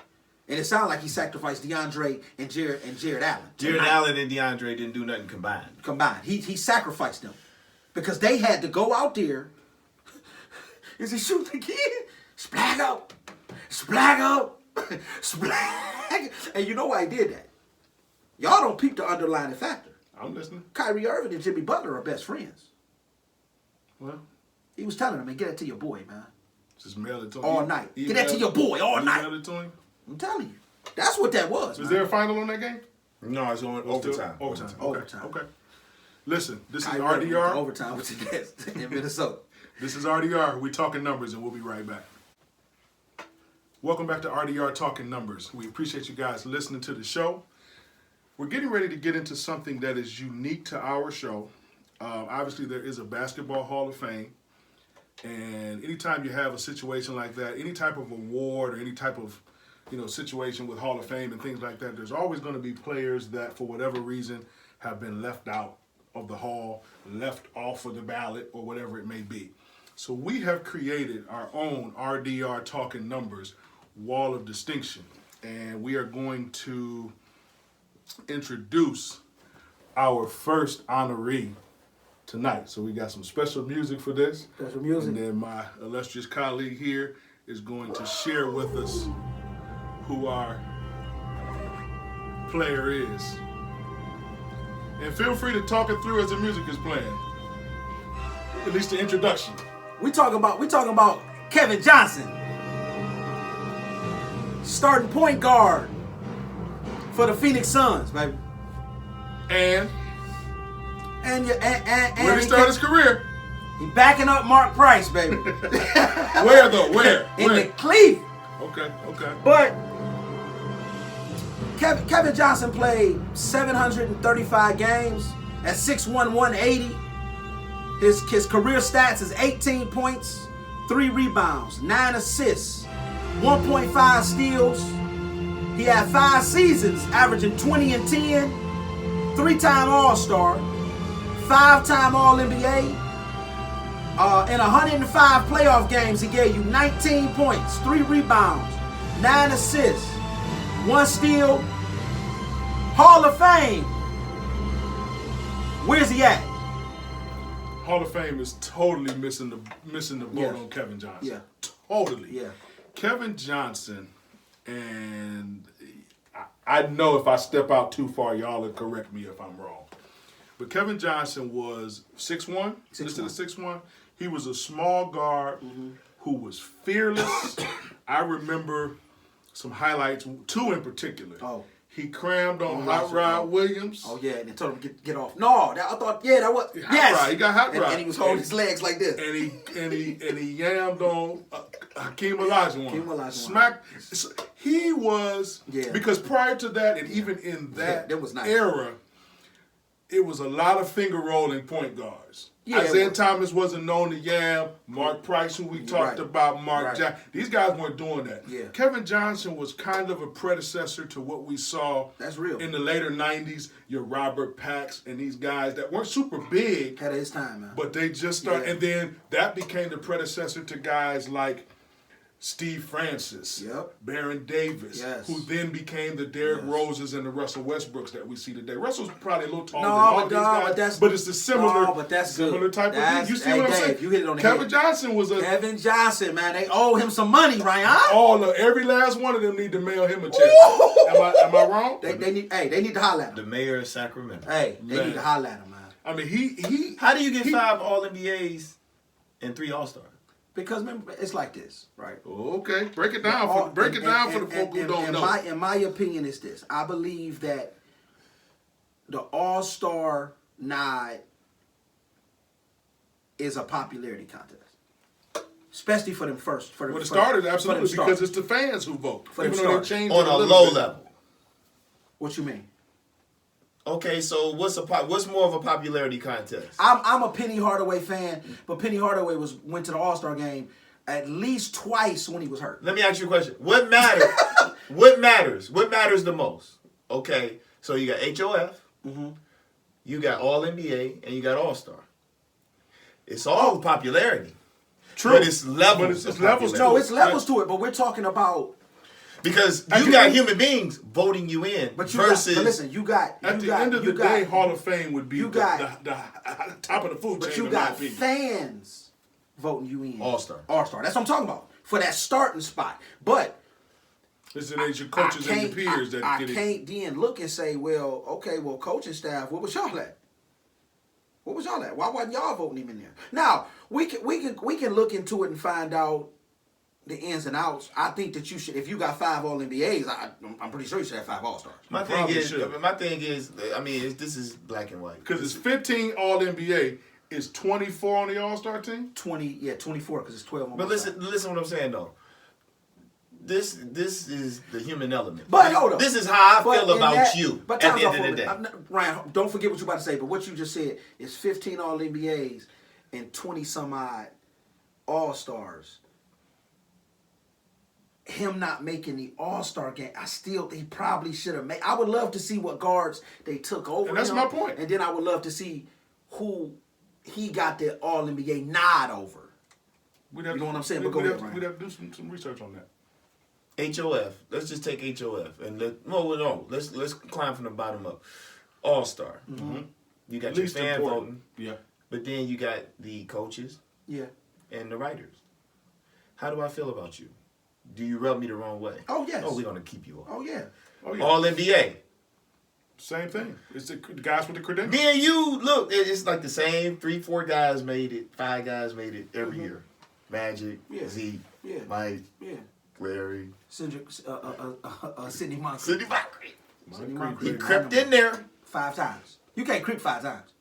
and it sounded like he sacrificed DeAndre and Jared Allen. Jared Allen and DeAndre didn't do nothing combined. He sacrificed them because they had to go out there. Is he shooting again? Splag up. Splag. And you know why he did that? Y'all don't peep the underlying factor. I'm listening. Kyrie Irving and Jimmy Butler are best friends. Well, he was telling him, man, get it to your boy, man. Just mail it to him. All night. Get that to your boy all night. Mail it to him? I'm telling you. That's what that was. Is there a final on that game? No, it's on overtime. Overtime. Okay. Listen, this is Kyrie RDR. Overtime with the Nets in Minnesota. This is RDR. We're talking numbers, and we'll be right back. Welcome back to RDR Talking Numbers. We appreciate you guys listening to the show. We're getting ready to get into something that is unique to our show. Obviously, there is a Basketball Hall of Fame. And anytime you have a situation like that, any type of award or any type of situation with Hall of Fame and things like that, there's always going to be players that, for whatever reason, have been left out of the hall, left off of the ballot, or whatever it may be. So we have created our own RDR Talking Numbers Wall of Distinction. And we are going to introduce our first honoree tonight. So we got some special music for this. Special music. And then my illustrious colleague here is going to share with us who our player is. And feel free to talk it through as the music is playing. At least the introduction. We talking about Kevin Johnson, starting point guard for the Phoenix Suns, baby. And where he started his career. He backing up Mark Price, baby. Where though? Where? In the Cleveland. Okay. But Kevin Johnson played 735 games at 6'1", 180. His career stats is 18 points, 3 rebounds, 9 assists, 1.5 steals. He had 5 seasons averaging 20 and 10, 3-time All-Star, 5-time All-NBA. In 105 playoff games, he gave you 19 points, 3 rebounds, 9 assists, 1 steal. Hall of Fame. Where's he at? Hall of Fame is totally missing the boat on Kevin Johnson. Yeah. Totally. Yeah. Kevin Johnson, and I know if I step out too far, y'all will correct me if I'm wrong. But Kevin Johnson was 6'1". Listed as 6'1". He was a small guard who was fearless. I remember some highlights, 2 in particular. Oh. He crammed on Hot Rod Williams. Oh yeah, and they told him get off. No, I thought that was Rod. He got Hot Rod, and he was holding his legs like this. And he yammed on Hakeem Olajuwon. Smack. He was because prior to that, and even in that era, it was a lot of finger rolling point guards. Yeah, Isaiah Thomas wasn't known to yam. Mark Price, who we talked about, Mark Jack. These guys weren't doing that. Yeah. Kevin Johnson was kind of a predecessor to what we saw in the later 90s. Your Robert Pax and these guys that weren't super big. Had his time, man. But they just started. And then that became the predecessor to guys like Steve Francis, Baron Davis, who then became the Derrick Roses and the Russell Westbrooks that we see today. Russell's probably a little taller than all these guys, but it's a similar type of thing. You see what I'm saying? You hit it on the Kevin head. Johnson was Kevin Johnson, man. They owe him some money, Ryan. Every last one of them need to mail him a check. Am I wrong? They need to holler at him. The mayor of Sacramento. Hey, they need to holler at him, man. I mean, he. How do you get 5 All-NBAs and 3 All-Stars? Because remember, it's like this, right? Okay, break it down. For the folk who don't know. In my opinion, it's this. I believe that the All-Star nod is a popularity contest, especially for them first. For the starters, absolutely, because it's the fans who vote. For them even though they starters. changed On it a little low bit. level. What you mean? Okay, so what's more of a popularity contest? I'm a Penny Hardaway fan, but Penny Hardaway went to the All-Star game at least twice when he was hurt. Let me ask you a question. What matters? What matters? What matters the most? Okay, so you got HOF, you got All NBA, and you got All Star. It's all popularity. True. But it's levels. But it's of levels popularity. No, it's levels to it, but we're talking about. Because you got human beings voting you in But you versus. but listen, you got. At the end of the day, Hall of Fame would be the top of the food chain. But you in got my opinion. fans voting you in. All-Star. All-Star. That's what I'm talking about. For that starting spot. But Listen, it's your coaches and your peers that I get it. can't then look and say, well, okay, well, coaching staff, what was y'all at? What was y'all at? Why wasn't y'all voting him in there? Now, we can look into it and find out the ins and outs. I think that you should, if you got 5 All NBAs, I'm pretty sure you should have 5 All Stars. My thing is, I mean, this is black and white. Because it's 15 All NBA. Is 24 on the All Star team? 24 because it's 12 on. But listen what I'm saying though. This is the human element. But hold on. This is how I feel about you But at the end of the day. Ryan, don't forget what you're about to say. But what you just said is 15 All NBAs and 20 some odd All Stars. Him not making the All-Star game, he probably should have made. I would love to see what guards they took over. And that's him, my point. And then I would love to see who he got the All-NBA nod over. You know what I'm saying? But go ahead, Ryan. We'd have to do some research on that. HOF. Let's just take HOF and let's climb from the bottom up. All-Star. Mm-hmm. You got your fan voting. Yeah. But then you got the coaches. Yeah. And the writers. How do I feel about you? Do you rub me the wrong way? Oh, yes. Oh, we're going to keep you off. Oh, yeah. All NBA. Same thing. It's the guys with the credentials. Me and you, look, it's like the same 3-4 guys made it, 5 guys made it every year. Magic, Zeke, Mike, Larry. Sidney Moncrief. Sidney Moncrief. Moncrief. He crept in there 5 times. You can't creep 5 times.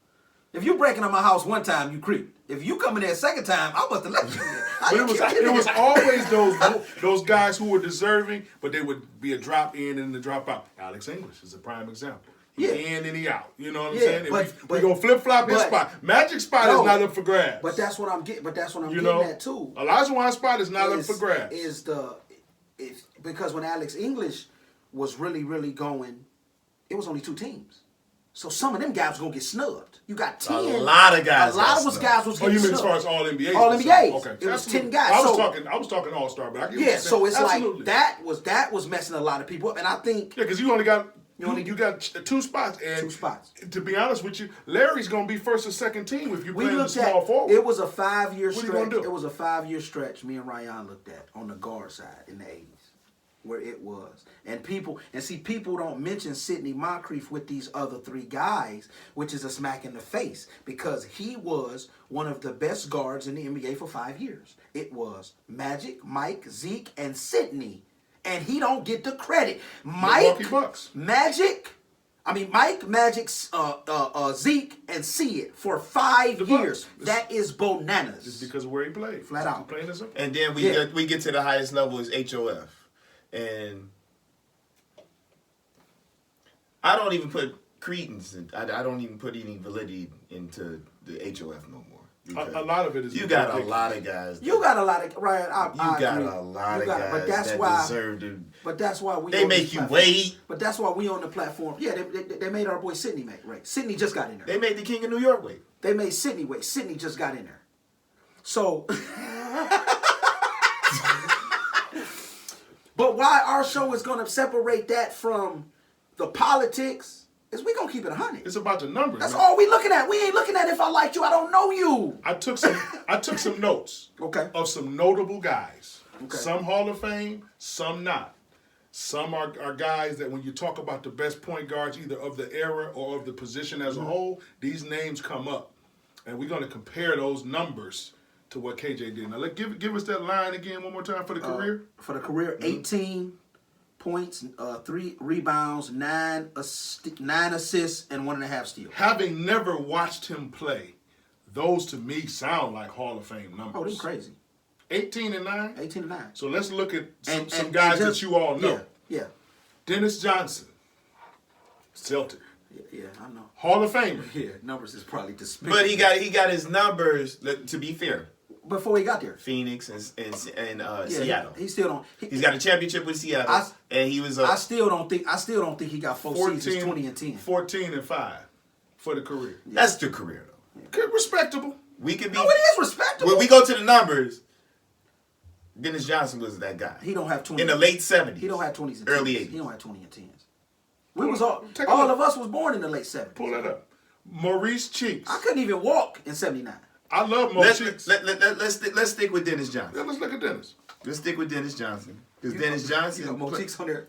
If you breaking on my house 1 time, you creep. If you come in there a 2nd time, I must have left you there. But it was always those guys who were deserving, but they would be a drop in and a drop out. Alex English is a prime example. He in and he out. You know what I'm saying? We're going to flip-flop his spot. Magic spot is not up for grabs. But that's what I'm getting. But that's what I'm getting at too. Elijah Wine's spot is not up for grabs. Because when Alex English was really, really going, it was only 2 teams. So some of them guys were gonna get snubbed. You got 10. A lot of guys. A lot of us guys was getting snubbed. As far as All NBA? All NBA. Okay. It was 10 guys. I was talking All Star, but I get what you're saying. So it's Absolutely. like that was messing a lot of people up, and I think because you only got you got 2 spots, and 2 spots. To be honest with you, Larry's gonna be first or second team if you play the small forward. It was a 5-year stretch. What are you gonna do? It was a 5-year stretch. Me and Ryan looked at on the guard side in the 80s. Where it was. And people don't mention Sidney Moncrief with these other 3 guys, which is a smack in the face, because he was one of the best guards in the NBA for 5 years. It was Magic, Mike, Zeke, and Sidney. And he don't get the credit. Mike, Magic, Zeke, and Sid for 5 years. That is bananas. Just because of where he played. Flat out. And then we get to the highest level is HOF. And I don't even put credence, I don't even put any validity into the HOF no more. A lot of it is. You got a lot of guys. You got a lot of Ryan. I got agree. a lot of guys that deserve to. But that's why we. They make you wait. But that's why we on the platform. Yeah, they made our boy Sidney wait. Sidney just got in there. They made the King of New York wait. They made Sidney wait. Sidney just got in there. So. But why our show is going to separate that from the politics is we going to keep it 100. It's about the numbers. That's all we looking at. We ain't looking at if I liked you. I don't know you. I took some notes of some notable guys. Okay. Some Hall of Fame, some not. Some are guys that when you talk about the best point guards either of the era or of the position as a whole, these names come up. And we're going to compare those numbers to what KJ did. Now, give us that line again one more time for the career. For the career, 18 points, 3 rebounds, 9 assists, and 1.5 steals. Having never watched him play, those to me sound like Hall of Fame numbers. Oh, they're crazy. 18 and 9? 18 and 9. So let's look at some And guys just- that you all know. Yeah. Dennis Johnson, Celtic. Yeah, I know. Hall of Famer. Yeah, numbers is probably despicable. But he got his numbers. To be fair, before he got there. Phoenix and Yeah, Seattle. He still don't. He's got a championship with Seattle, and he was. I still don't think he got 4 seasons, 20 and 10. 14 and 5 for the career. That's the career though. Good, respectable. We could be. No, it is respectable. When we go to the numbers, Dennis Johnson was that guy. He don't have 20 in the late 70s. He don't have 20s and 10s. Early 80s. He don't have 20 and 10s. We was all Take a all look. of us was born in the late 70s. Pull that up. Maurice Cheeks. I couldn't even walk in 79. I love Maurice Cheeks. Let's stick with Dennis Johnson. Yeah, let's look at Dennis. Let's stick with Dennis Johnson because Dennis Johnson. Mo Cheeks on there.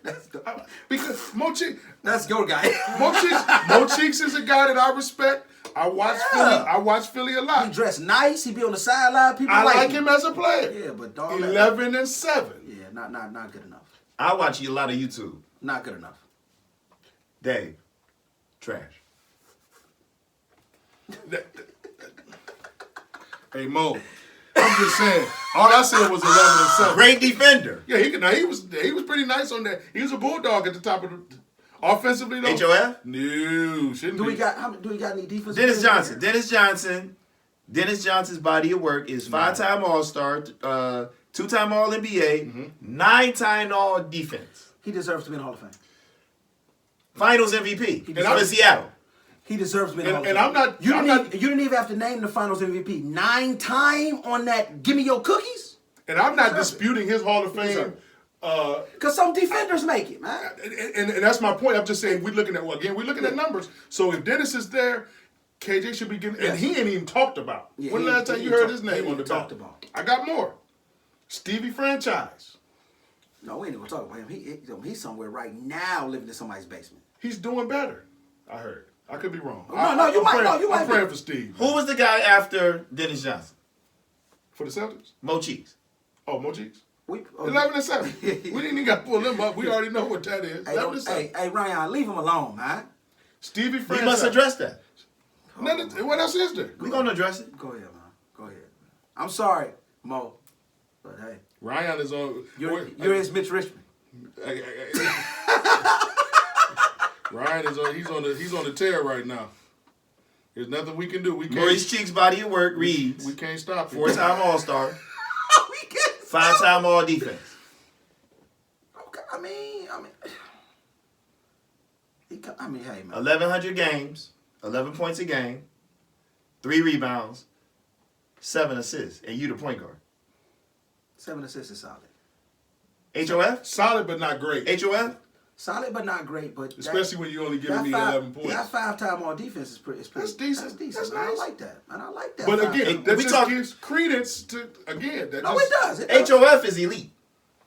Because Mo Cheeks, That's your guy. Mo Cheeks is a guy that I respect. I watch Philly. I watch Philly a He lot. dressed nice. He be on the sideline. People I like like him as a player. Yeah, but dog. 11 and 7. Yeah, not good enough. I watch a lot of YouTube. Not good enough. Dave, trash. Hey Mo, I'm just saying. All I said was 11 and 7. Great defender. Yeah, he was pretty nice on that. He was a bulldog at the top of the offensively though. HOF? No, shouldn't Do be. we got any defense? Dennis Johnson. Dennis Johnson's body of work is 5-time All-Star, 2-time All-NBA, 9-time All-Defense. He deserves to be in the Hall of Fame. Finals MVP I'm- for Seattle. He deserves to be in the Hall of And Fame. I'm not. You I'm didn't, not. you didn't even have to name the Finals MVP. 9-time on that. Give me your cookies. And I'm not disputing his Hall of Fame. Because some defenders make it, man. And that's my point. I'm just saying we're looking at numbers. So if Dennis is there, KJ should be getting. And he ain't even talked about. Yeah, when he- last time he you ain't heard talk- his he name ain't on the talked ballot? about. I got more. Stevie Franchise. No, we ain't gonna talk about him. He's somewhere right now living in somebody's basement. He's doing better. I heard. I could be wrong. No, I'm you might praying, know. You might I'm be. praying for Steve. Who was the guy after Dennis Johnson? For the Celtics? Mo Cheeks. Oh, Mo Cheeks? We, 11 and 7. We didn't even got to pull them up. We already know what that is. 11 and 7. hey, Ryan, leave him alone, man. Stevie We Franchise. must address that. What else is there? We're going to address it. Go ahead, man. Go ahead. I'm sorry, Mo, but hey, Ryan is on. you're his Mitch Richmond. Ryan is on. He's on the tear right now. There's nothing we can do. We can't. Maurice Cheeks' body of work reads We can't stop it. 4-time All-Star, We can't 5-time All-Defense. Okay, I mean, hey, man. 1,100 games, 11 points a game, 3 rebounds, 7 assists, and you the point guard. 7 assists is solid. HOF? Solid but not great. HOF? Solid, but not great. But Especially when you only giving me 11 points. That 5-time all defense is pretty. That's decent. That's decent. That's man. nice. I like that. Man, I like that. But 5-time. again, that we just talk- gives credence to that. No, just, it does. It does. HOF is elite.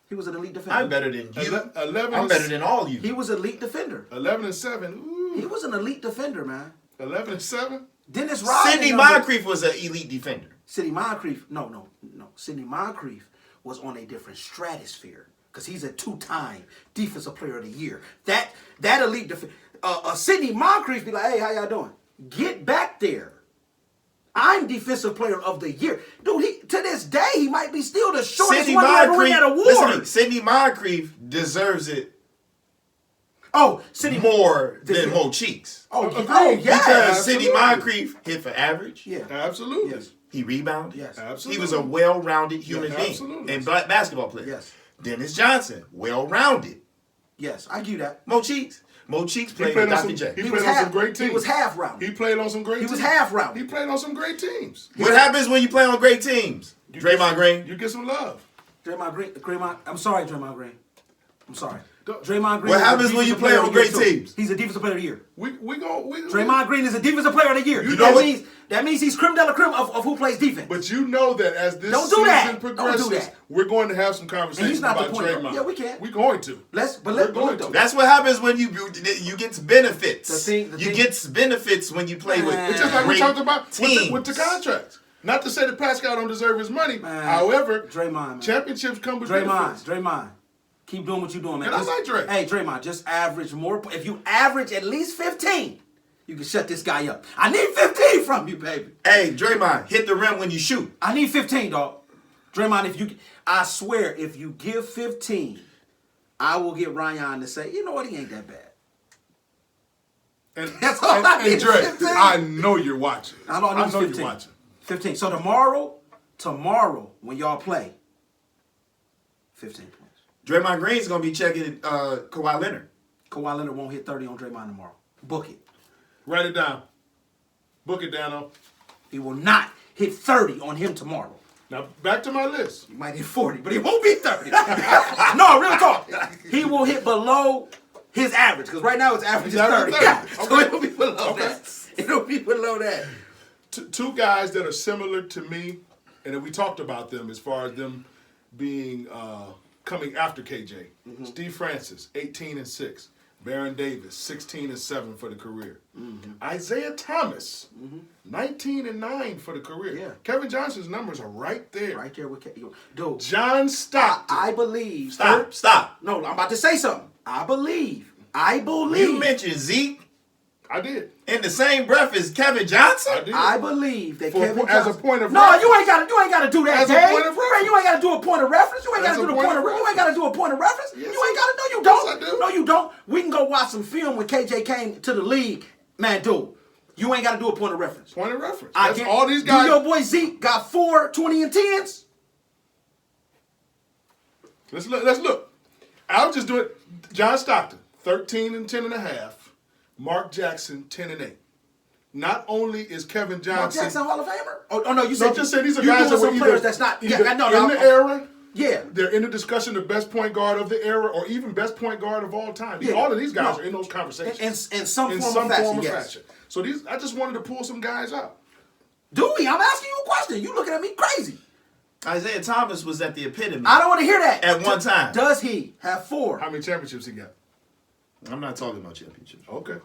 He was an elite defender. I'm better than you. 11 I'm better than all you. He was an elite defender. 11 and 7. He Ooh. was an elite defender, man. 11 and 7. Dennis Rodman. Sidney Moncrief was an elite defender. Sidney Moncrief. No. Sidney Moncrief was on a different stratosphere because he's a 2-time defensive player of the year. That elite defender. Sidney Moncrief be like, hey, how y'all doing? Get back there. I'm defensive player of the year. Dude, to this day, he might be still the shortest Sidney one to ever win that award. listen to me, Sidney Moncrief deserves it Oh, Sidney more than Mo Cheeks. Oh, Agreed. yeah. Because Sidney absolutely. Moncrief hit for average. Yeah. Absolutely. Yes. He rebounded. Yes. Absolutely. He was a well-rounded human Yeah, being absolutely. and black basketball player. Yes. Dennis Johnson, well-rounded. Yes, I give you that. Mo Cheeks He played played with on Dr. some. J. He He played was on some half- great he teams. was half rounded. He played on some great. He teams. was half rounded. He played on some great teams. What happens when you play on great teams? Draymond Green. You get some love. I'm sorry, Draymond Green. I'm sorry. Don't- Draymond Green. What is a happens when you defensive play player on of the year, great too. teams? He's a defensive player of the year. We Draymond Green is a defensive player of the year. You know what? That means he's creme de la creme of who plays defense. But you know that as this Don't do season that. Don't do progresses, that. we're going to have some conversations not the about point guard. Draymond. Yeah, we can. We're going to. Let's We're going to. That's what happens when you get benefits. The you thing- get benefits when you play with It's just like we great talked about teams. with the contracts. Not to say that Pascal don't deserve his money. Man, However, Draymond, man. championships come with Draymond, benefits. Draymond. Keep doing what you're doing, man. And I like Dre. Hey, Draymond, just average more. If you average at least 15, you can shut this guy up. I need 15 from you, baby. Hey, Draymond, hit the rim when you shoot. I need 15, dog. Draymond, I swear, if you give 15, I will get Ryan to say, you know what, he ain't that bad. And, That's all I need, Dre, 15. I know you're watching. I know 15. you're watching. 15. So tomorrow, when y'all play, 15 points. Draymond Green's going to be checking Kawhi Leonard. Kawhi Leonard won't hit 30 on Draymond tomorrow. Book it. Write it down. Book it, Dano. He will not hit 30 on him tomorrow. Now, back to my list. He might hit 40, but he won't be 30. No, real talk. He will hit below his average, because right now his average is 30. Okay. So it'll be below that. It'll be below that. Two guys that are similar to me, and then we talked about them as far as them being coming after KJ. Mm-hmm. Steve Francis, 18-6. Baron Davis, 16-7 for the career. Mm-hmm. Isaiah Thomas, 19-9 for the career. Yeah. Kevin Johnson's numbers are right there. Right there with dude. John Stockton. I believe. Stop. No, I'm about to say something. I believe. You mentioned Zeke I did. in the same breath as Kevin Johnson? I did. I believe that For Kevin as a Johnson. point of No, reference. you ain't gotta do that, As a Dave. point of reference. You ain't gotta do a point of reference. You ain't As gotta a do the point point of of reference. You ain't gotta do a point of reference. Yes, You ain't I- gotta. No, you yes, don't. I do. No, you don't. We can go watch some film when KJ came to the league. Man, dude, you ain't gotta do a point of reference. Point of reference. I That's get- all these guys. Do your boy Zeke got 4 20 and 10s? Let's look. I'll just do it. John Stockton, 13-10.5. Mark Jackson, 10-8. Not only is Kevin Mark Johnson Jackson Hall of Famer? Oh no, you said just say these are you guys doing that were some either, players that's not. either Yeah, in the era. Yeah. They're in the discussion of best point guard of the era, or even best point guard of all time. Yeah. All of these guys No. are in those conversations. In some form of fashion. So I just wanted to pull some guys out. Do we? I'm asking you a question. You looking at me crazy. Isaiah Thomas was at the epitome. I don't want to hear that. At one time. Does he have 4? How many championships he got? I'm not talking about championships. Okay.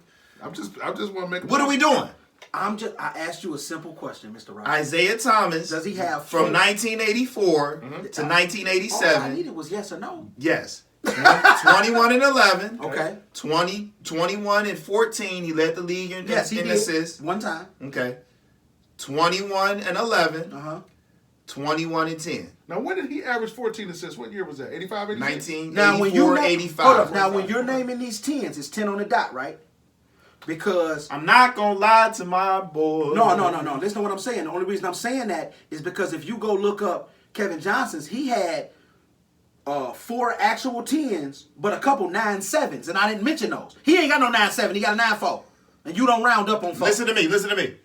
I just want to make. What are we doing? I asked you a simple question, Mr. Ryan. Isaiah Thomas. Does he have from 4? 1984 to All I 1987? needed was yes or no. Yes. 21-11. Okay. 21-14. He led the league in, Yes, he in did. assists. One time. Okay. 21-11. 21-10. Now, when did he average 14 assists? What year was that? 85, 86? 1984-85. Hold up. Now, when you're naming these 10s, it's 10 on the dot, right? Because I'm not gonna lie to my boy. No. Listen to what I'm saying. The only reason I'm saying that is because if you go look up Kevin Johnson's, he had 4 actual 10s, but a couple 9-7s, and I didn't mention those. He ain't got no 9-7. He got a 9-4, and you don't round up on 4. Listen to me.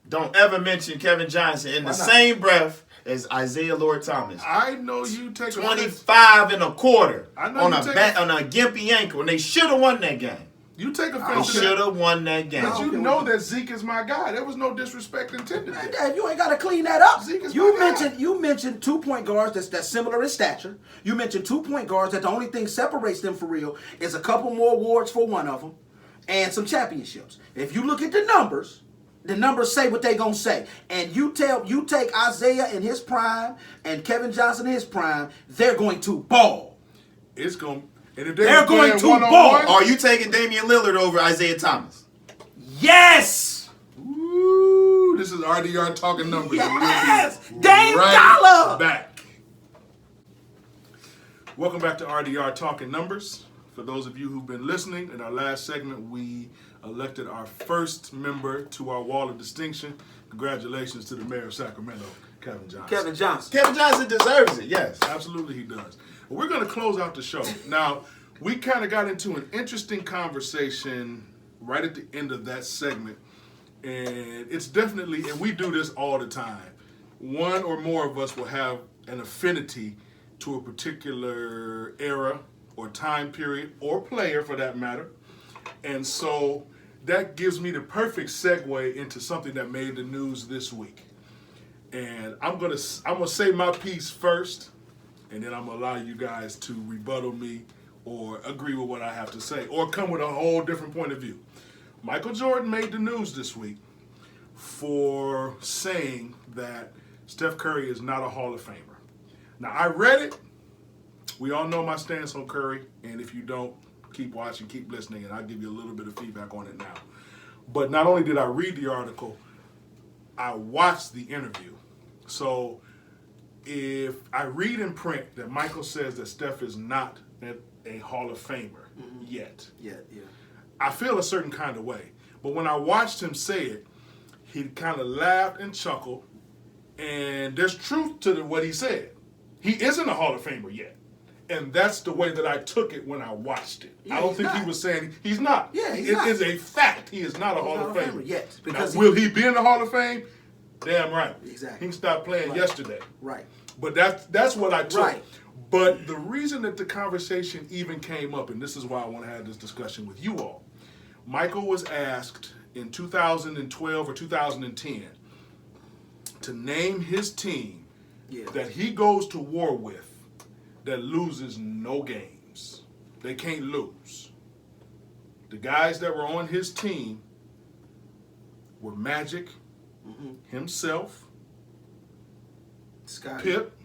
Don't ever mention Kevin Johnson in the same breath as Isaiah Lord Thomas. I know you take 25 and a quarter I know on you a take on a gimpy ankle, and they should have won that game. You take They offense to should that. have won that game. But you know that Zeke is my guy. There was no disrespect intended Man, there. Dave, you ain't got to clean that up. Zeke is You my guy. mentioned 2-point guards that's similar in stature. You mentioned 2-point guards that the only thing separates them for real is a couple more awards for one of them and some championships. If you look at the numbers say what they gonna say. And you take Isaiah in his prime and Kevin Johnson in his prime, they're going to ball. It's going. And if They're going playing to one-on-one, ball. Are you taking Damian Lillard over Isaiah Thomas? Yes! Ooh, this is RDR talking numbers. Yes! We'll be Dame right Dollar! back. Welcome back to RDR Talking Numbers. For those of you who've been listening, in our last segment, we elected our first member to our Wall of Distinction. Congratulations to the mayor of Sacramento, Kevin Johnson. Kevin Johnson. Kevin Johnson deserves it, yes. Absolutely, he does. We're going to close out the show. Now, we kind of got into an interesting conversation right at the end of that segment. And it's definitely, and we do this all the time, one or more of us will have an affinity to a particular era or time period or player for that matter. And so that gives me the perfect segue into something that made the news this week. And I'm gonna say my piece first, and then I'm gonna allow you guys to rebuttal me or agree with what I have to say or come with a whole different point of view. Michael Jordan made the news this week for saying that Steph Curry is not a Hall of Famer. Now, I read it, We all know my stance on Curry, and if you don't, keep watching, keep listening, and I'll give you a little bit of feedback on it now. But not only did I read the article, I watched the interview. So if I read in print that Michael says that Steph is not a Hall of Famer yet, Yeah. I feel a certain kind of way. But when I watched him say it, he kind of laughed and chuckled, and there's truth to what he said. He isn't a Hall of Famer yet. And that's the way that I took it when I watched it. Yeah, I don't he's think not. he was saying he's not. Yeah, he's it not. is a fact. He is not a Hall of Famer yet. Now, Because will he be in the Hall of Fame? Damn right. Exactly. He can stop playing yesterday. Right. But that's what I took. Right. But the reason that the conversation even came up, and this is why I want to have this discussion with you all, Michael was asked in 2012 or 2010 to name his team that he goes to war with that loses no games. They can't lose. The guys that were on his team were Magic, himself, Scotty. Pip,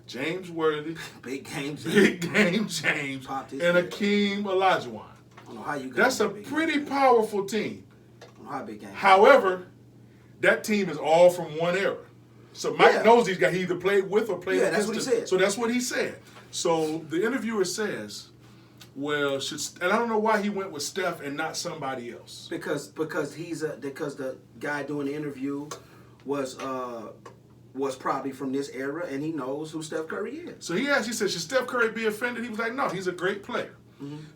James Worthy, Big Game James. Big Game James, Popped his and head. Akeem Olajuwon. I don't know how you got That's a Big pretty Game. powerful team. I don't know how Big Game. However, that team is all from one era. So Mike knows these guys. He either played with or played Yeah, that's against what he them. said. So that's what he said. So the interviewer says, well, and I don't know why he went with Steph and not somebody else. Because the guy doing the interview was probably from this era, and he knows who Steph Curry is. So he said, should Steph Curry be offended? He was like, no, he's a great player.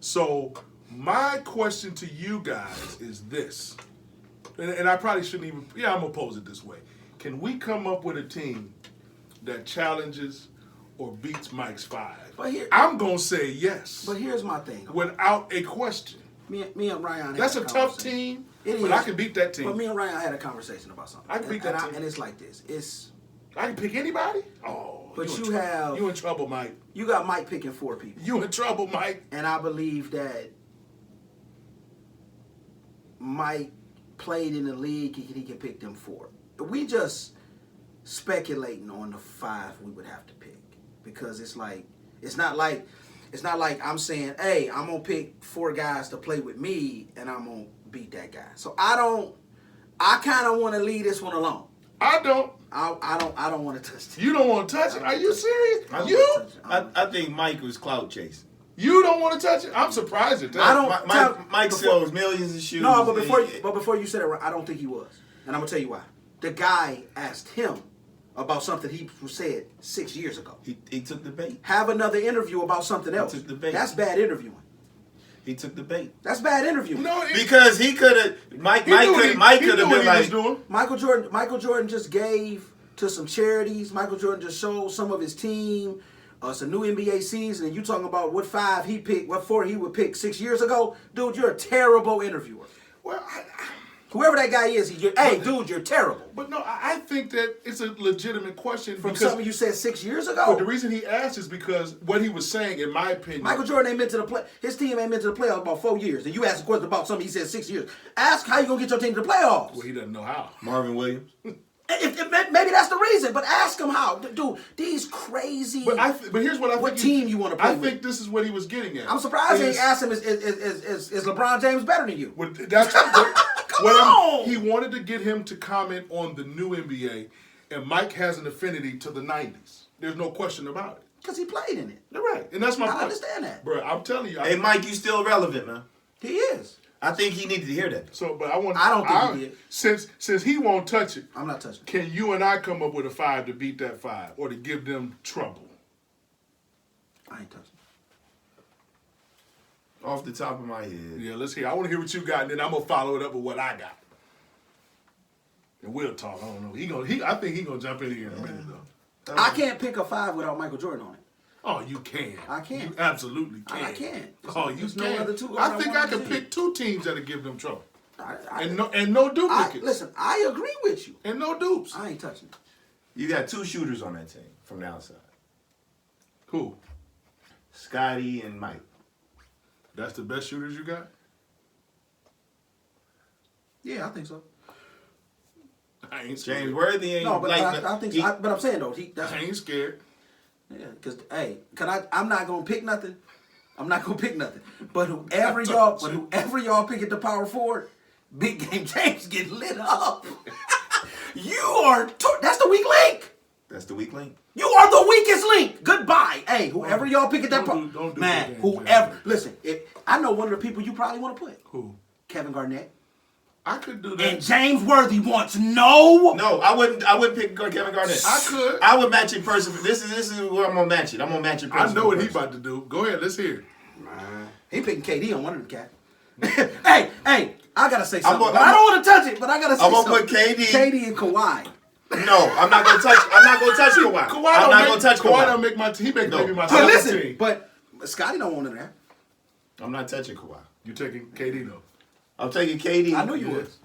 So my question to you guys is this, and I probably shouldn't even, I'm going to pose it this way. Can we come up with a team that challenges or beats Mike's 5? I'm going to say yes. But here's my thing. Without a question. Me and Ryan. That's a tough team, but I can beat that team. But me and Ryan had a conversation about something. I can beat that team. And it's like this. I can pick anybody? Oh, But you in trouble, Mike. You got Mike picking 4 people. You in trouble, Mike. And I believe that Mike played in the league, he can pick them 4. We just speculating on the 5 we would have to pick. Because it's not like I'm saying, hey, I'm gonna pick 4 guys to play with me and I'm gonna beat that guy. So I kinda wanna leave this one alone. I don't. I don't want to touch it. You don't want to touch it? Are you serious? I think Mike was clout chasing. You don't want to touch it? I'm surprised at that. I don't. Mike sells millions of shoes. No, but before you said it, I don't think he was, and I'm gonna tell you why. The guy asked him about something he said 6 years ago. He took the bait. Have another interview about something else. He took the bait. That's bad interviewing. He took the bait. That's bad interviewing. No, because he could have. Mike could have been like. Michael Jordan just gave to some charities. Michael Jordan just showed some of his team. It's a new NBA season, and you talking about what 5 he picked, what 4 he would pick 6 years ago? Dude, you're a terrible interviewer. Well, whoever that guy is, dude, you're terrible. But no, I think that it's a legitimate question. From something you said 6 years ago? But the reason he asked is because what he was saying, in my opinion... Michael Jordan ain't been to the play. His team ain't been to the playoffs about 4 years. And you asked a question about something he said 6 years. Ask how you going to get your team to the playoffs. Well, he doesn't know how. Marvin Williams. Maybe that's the reason, but ask him how. Dude, these crazy... But here's what I think... What team you want to play with? I think this is what he was getting at. I'm surprised he asked him, is LeBron James better than you? Well, that's Come on! He wanted to get him to comment on the new NBA, and Mike has an affinity to the 90s. There's no question about it. Because he played in it. You're right, and that's my point. I understand that. Bro, I'm telling you. Hey, Mike, you still relevant, man. He is. I think he needed to hear that. So, but I don't think he did. Since he won't touch it, I'm not touching it. Can you and I come up with a 5 to beat that 5 or to give them trouble? I ain't touching it. Off the top of my head. Yeah, let's hear. I want to hear what you got, and then I'm gonna follow it up with what I got, and we'll talk. I don't know. I think he gonna jump in here in a minute though. I can't pick a 5 without Michael Jordan on it. Oh, you can. I can. You absolutely can. I can. Oh, you There's can. no other 2 I think I can can pick 2 teams that'll give them trouble, and no I duplicates. listen, I agree with you. And no dupes. I ain't touching it. You got 2 shooters on that team from the outside. Who? Scotty and Mike. That's the best shooters you got? Yeah, I think so. I ain't James scared. Worthy ain't No, but like. I think so. But I'm saying though, I ain't scared. Yeah, because I'm not gonna pick nothing. But whoever y'all pick at the power forward, Big Game James get lit up. That's the weak link. That's the weak link. You are the weakest link. Goodbye. Hey, whoever y'all pick at that power, don't do man. Big Game Whoever. James. Listen, I know one of the people you probably want to put. Who? Kevin Garnett. I could do that. And James Worthy wants no. No, I wouldn't pick Kevin Garnett. I could. I would match it person. This is where I'm gonna match it. I'm gonna match it person. I know what he's about to do. Go ahead, let's hear it. He picking KD on one of them cats. hey, I gotta say something. I don't want to touch it, but I gotta say something. I'm gonna put KD and Kawhi. No, I'm not gonna touch Kawhi. I'm not gonna touch Kawhi. Kawhi don't make my team. He makes maybe my But second listen, team. but Scotty don't want to that. I'm not touching Kawhi. You taking KD though? I'm taking KD. I knew you was.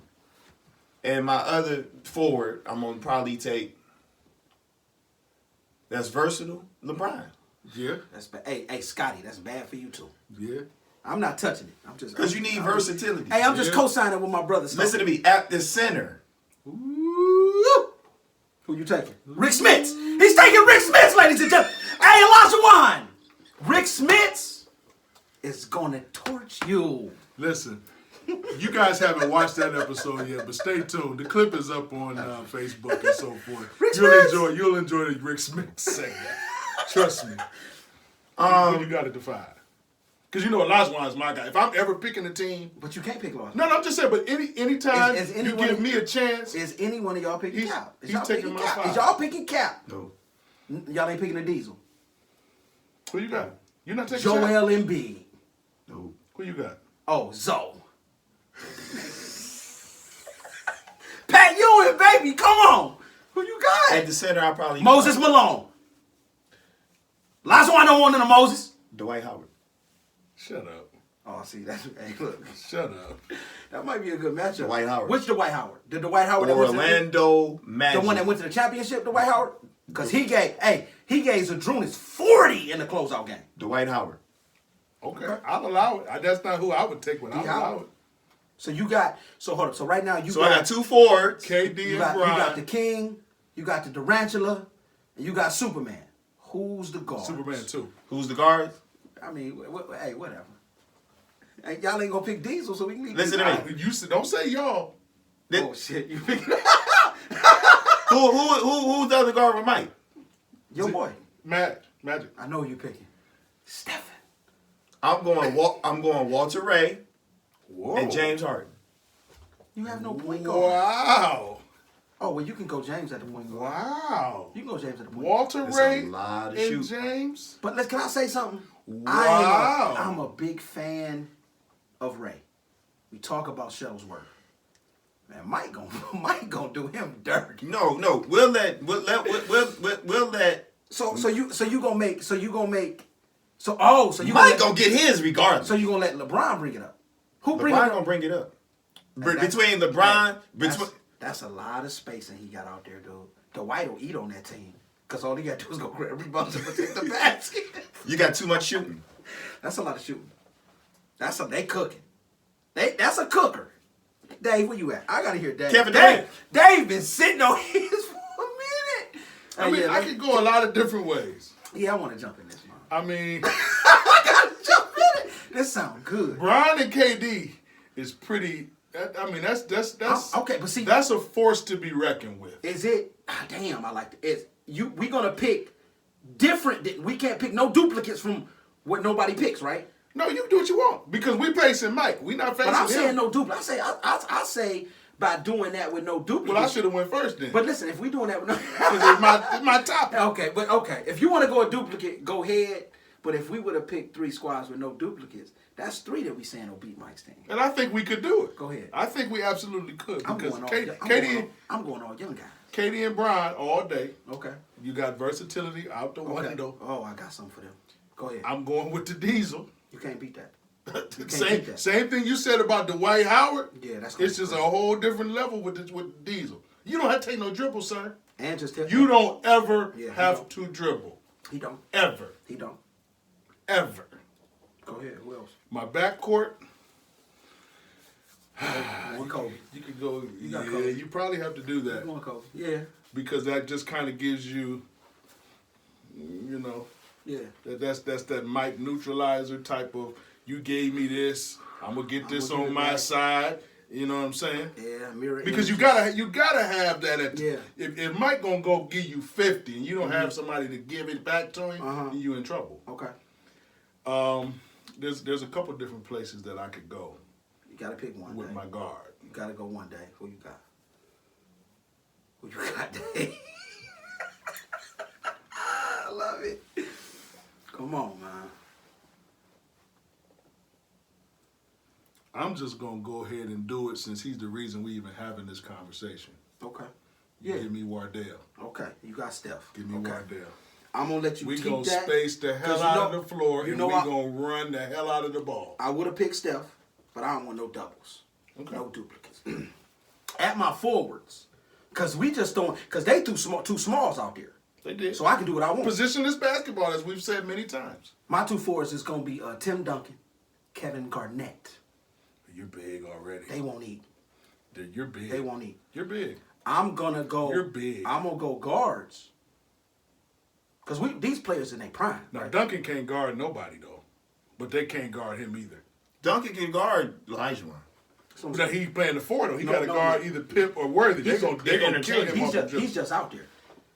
And my other forward, I'm gonna probably take. That's versatile, LeBron. Yeah. That's bad. Hey, Scotty, that's bad for you too. Yeah. I'm not touching it. I'm just Because you need versatility. Hey, I'm just co-signing with my brother. Listen to me. At the center. Ooh. Who you taking? Rick Smits. He's taking Rick Smits, ladies and gentlemen. Hey, Elijah Wan. Rick Smits is gonna torch you. Listen, you guys haven't watched that episode yet, but stay tuned. The clip is up on Facebook and so forth. Rick Smits. You'll enjoy the Rick Smith segment. Trust me. Who you got at the 5? Because you know Olajuwon is my guy. If I'm ever picking a team, But you can't pick Olajuwon. no, I'm just saying. But anytime Is you anyone- give me a chance, Is any one of y'all picking Cap? Is he's y'all taking picking my Cap? 5. Is y'all picking Cap? No. Y'all ain't picking a Diesel. who you got? You're not taking Joel Shaq? Embiid. No. Who you got? Oh, Zoe. Pat Ewing, baby, come on. Who you got? At the center, I probably Moses Malone. Olajuwon don't want none of Moses. Dwight Howard. Shut up. Oh, see, that's hey, look. Shut up. That might be a good matchup. Dwight Howard. Which Dwight Howard? The Dwight Howard that went to Orlando Magic. the one that went to the championship, Dwight Howard? Because he gave Zadrunas 40 in the closeout game. Dwight Howard. Okay, I'll allow it. That's not who I would take, but I'll D. allow Howard. it. So you got hold up. So right now So I got 2 forwards. KD you and got Bron. the King, you got the Durantula, and you got Superman. Who's the guard? Superman 2. Who's the guard? I mean, hey, whatever. Hey, y'all ain't gonna pick Diesel, so we can leave. Listen to me. Don't say y'all. Oh shit, you pick Who's the other guard with Mike? your boy. Magic. I know who you picking. Stephen. I'm going Walter Ray Whoa. and James Harden. You have no point guard. Wow. Oh well, you can go James at the point guard. Wow. You can go James at the point guard. Walter That's Ray a lot of and shoot. But James. can I say something? Wow. I'm a big fan of Ray. We talk about Shuttlesworth. Man, Mike gonna do him dirty. No. We'll let. So you gonna make. Mike gonna get his regardless. So you gonna let LeBron bring it up? Who bring it LeBron up? gonna bring it up. That's- Between LeBron, That's a lot of spacing he got out there, dude. Dwight will eat on that team. Because all he got to do is go grab rebounds and protect the basket. you got too much shooting. That's a lot of shooting. They cooking. That's a cooker. Dave, where you at? I gotta hear Dave. Kevin Durant. Dave been sitting on his for a minute. I mean, I could go a lot of different ways. Yeah, I want to jump in this, man. I mean, I gotta jump in it. This sounds good. Bron and KD is pretty. That's okay, but see, that's a force to be reckoned with. is it? Damn, I like it. We gonna pick different. We can't pick no duplicates from what nobody picks, right? No, you can do what you want because we facing Mike. We not facing But I'm him. saying no duplicate. I say by doing that with no duplicate. Well, I should have went first then. But listen, if we doing that with no, it's my topic. Okay. If you want to go a duplicate, go ahead. But if we would have picked 3 squads with no duplicates, that's 3 that we saying will beat Mike's team. And I think we could do it. Go ahead. I think we absolutely could I'm because going all young guys. KD and Bron all day. Okay. You got versatility out the window. Oh, I got something for them. Go ahead. I'm going with the Diesel. You can't beat that. You can't beat that. Same thing you said about Dwight Howard. Yeah, that's. It's just a whole different level with the Diesel. You don't have to take no dribble, sir. And just You don't ever Yeah, he have don't. to dribble. He don't. Ever. He don't. Ever. Go ahead. Who else? My backcourt. One Kobe. You could go. You got Yeah, Kobe. you probably have to do that One Kobe. Yeah. because that just kind of gives you you know. Yeah. That's that Mike neutralizer type of, you gave me this, I'm gonna get this on my side. You know what I'm saying? Yeah, mirror. Because you gotta have that. If Mike gonna go give you 50 and you don't have somebody to give it back to him, then you in trouble. Okay. There's a couple different places that I could go. You gotta pick one with day. my guard. You gotta go one day. Who you got? Who you got, Dave? I love it. Come on, man. I'm just gonna go ahead and do it since he's the reason we even having this conversation. Okay. Yeah. Give me Wardell. Okay. You got Steph. Give me Wardell. I'm gonna let you we keep gonna that. Space the hell out of the floor, and we gonna run the hell out of the ball. I would have picked Steph, but I don't want no doubles. Okay. No duplicates. At my forwards, because we just don't. Because they threw two smalls out there. They did. So I can do what I want. Positionless basketball, as we've said many times. My two forwards is gonna be Tim Duncan, Kevin Garnett. You're big already. They won't eat. You're big. They won't eat. You're big. I'm gonna go. You're big. I'm gonna go guards. Cause these players in their prime. Now right? Duncan can't guard nobody though, but they can't guard him either. Duncan can guard Elijah. Now he's playing the four though. He got to guard either Pip or Worthy. They're gonna kill him off the dribble. He's just out there.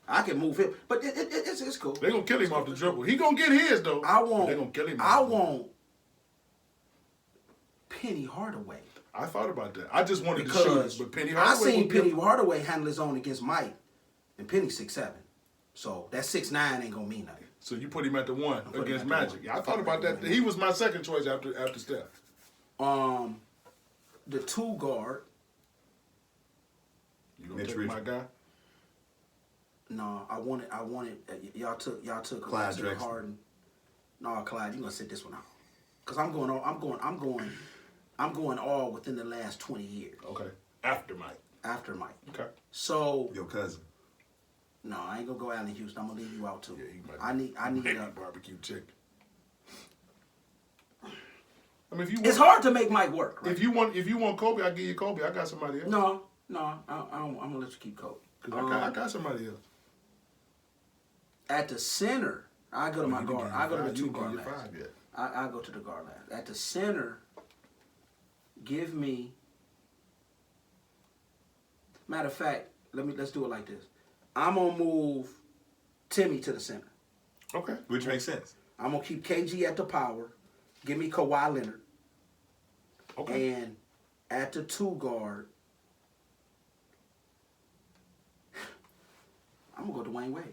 I can move him, but it's cool. They're gonna kill him off the dribble. He gonna get his though. They're gonna kill him. I want Penny Hardaway. I thought about that. I just wanted to shoot it, but Penny Hardaway. I seen Penny Hardaway handle his own against Mike, and Penny's 6'7", so that 6'9" ain't gonna mean nothing. So you put him at the one against Magic. Yeah, I thought about that. He was my second choice after Steph. The two guard. You gonna take my guy? No, I wanted. Y'all took Harden. No, Clyde, you gonna sit this one out? Cause I'm going all within the last 20 years. Okay. After Mike. Okay. So your cousin. No, I ain't gonna go Allen Houston. I'm gonna leave you out too. Yeah, I need barbecue chicken. I mean, if you it's hard to make Mike work. Right? If you want Kobe, I'll give you Kobe. I got somebody else. No, I'm gonna let you keep Kobe. I got somebody else. At the center, I go to my guard. I go to the two guard last. I go to the guard last. At the center, give me. Matter of fact, let's do it like this. I'm gonna move Timmy to the center. Okay. Which makes sense. I'm gonna keep KG at the power. Give me Kawhi Leonard. Okay. And at the two guard, I'm gonna go Dwayne Wade.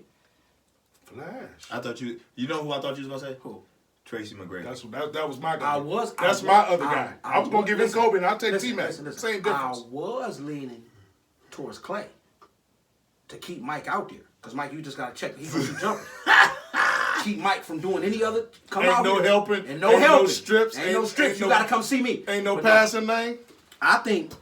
Flash. I thought you know who I thought you was gonna say? Who? Tracy McGrady. That was my guy. That's my other guy. I was gonna give him Kobe, and I'll take T-Mac. Same difference. I was leaning towards Clay to keep Mike out there, because Mike, you just gotta check. He's gonna shoot jumpers. Keep Mike from doing any other. Ain't no helping. And no helping. No strips. Ain't no strips. You gotta come see me. Ain't no passing lane. I think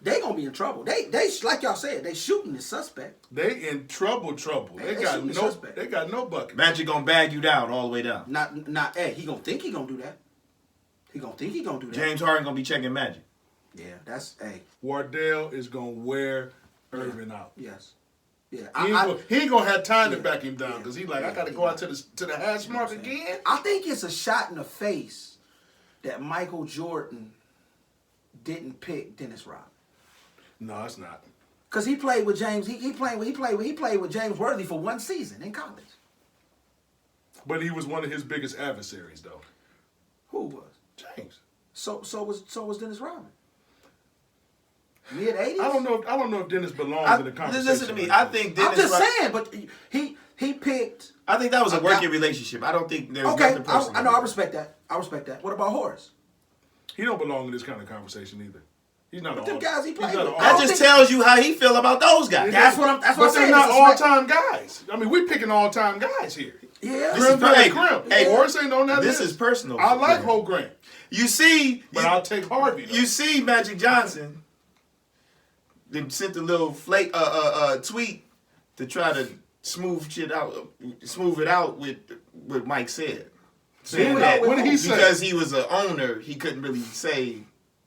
they gonna be in trouble. They like y'all said, they shooting the suspect. They in trouble. They got no bucket. Magic gonna bag you down all the way down. Not. Hey, he gonna think he gonna do that. He gonna think he gonna do that. James Harden gonna be checking Magic. Yeah, that's hey. Wardell is gonna wear Irvin out. Yes. Yeah, he ain't gonna have time to back him down because I gotta go out to the hash mark again. I think it's a shot in the face that Michael Jordan didn't pick Dennis Rodman. No, it's not. Cause he played with James. He played with James Worthy for one season in college. But he was one of his biggest adversaries, though. Who was? James. So was Dennis Rodman. Mid-80s? I don't know if Dennis belongs in the conversation. Listen to me. I think Dennis. I'm just saying, but he picked. I think that was a working relationship. I don't think there's nothing personal. I know. I respect that. What about Horace? He don't belong in this kind of conversation either. He's not. But them guys he played with. That just tells you how he feel about those guys. That's what I'm saying. They're not all-time guys. I mean, we're picking all-time guys here. Yeah. Hey, Horace ain't on that list. This is personal. I like Ho Grant. You see, but I'll take Harvey. Though. You see, Magic Johnson. They sent a little tweet to try to smooth it out with what Mike said. Saying that what did he say? Because he was an owner, he couldn't really say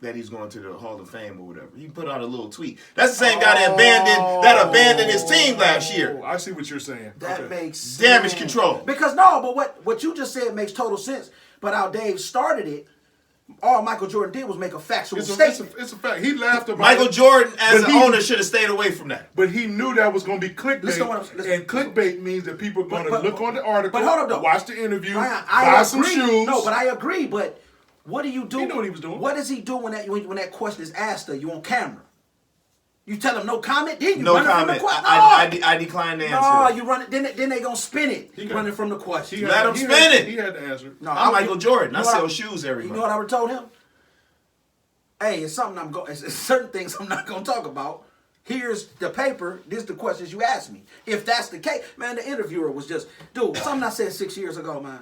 that he's going to the Hall of Fame or whatever. He put out a little tweet. That's the same guy that abandoned his team last year. I see what you're saying. That makes sense. Damage control. Because no, but what you just said makes total sense. But how Dave started it, all Michael Jordan did was make a factual statement. It's a fact. He laughed about Michael it. Jordan, as an owner, should have stayed away from that. But he knew that was going to be clickbait. Listen, and clickbait means that people are going to look on the article, but hold up, though. watch the interview, I buy agree. some shoes. No, but I agree. But what do you do? He knew what he was doing. What does he do when that question is asked of you on camera? You tell him no comment, then you No run comment. from the question. I decline the answer. No, you run it. Then they gonna spin it. Running from the question. Let him spin it. He had to answer. No, I'm Michael Jordan. I sell what shoes every You month. know what I would told him? Hey, it's something it's certain things I'm not gonna talk about. Here's the paper. This is the questions you asked me. If that's the case, man, the interviewer was just, dude, something I said 6 years ago, man.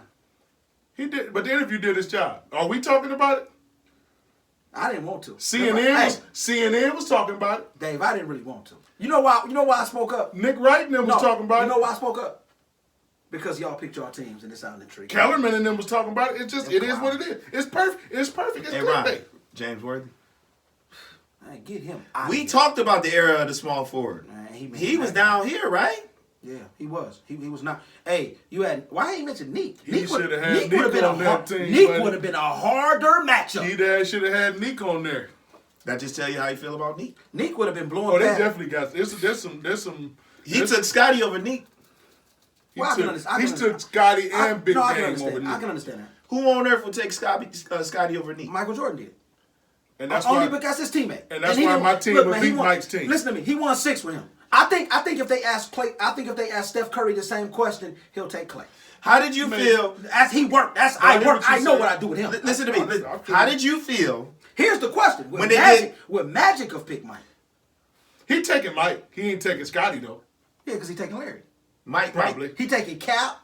He did, but the interview did his job. Are we talking about it? I didn't want to. CNN was talking about it. Dave, I didn't really want to. You know why I spoke up? Nick Wright and them was talking about it. You know why I spoke up? Because y'all picked your teams and it's out in the tree. Kellerman and them was talking about it. It is what it is. It's perfect. It's perfect. It's clickbait. James Worthy. Man, get him. We talked about the era of the small forward. Man, he was down here, right? Yeah, he was. He was not. Hey, why ain't you mention Neek? He should have had Neek on that team. Neek would have been a harder matchup. He should have had Neek on there. That just tell you how you feel about Neek? Neek would have been blowing. Oh, they definitely got. There's some. He took Scotty over Neek. He took Scotty and Big Game over Neek. I can understand that. Who on earth would take Scotty over Neek? Michael Jordan did. And that's only because his teammate. And that's why my team would beat Mike's team. Listen to me. He won 6 with him. I think if they ask Steph Curry the same question, he'll take Clay. How did you feel? As he worked. I work. I know what I do with him. Listen to me. How did you feel? Here's the question. Would Magic have picked Mike? He taking Mike. He ain't taking Scotty though. Yeah, because he taking Larry. Mike probably. He taking Cap.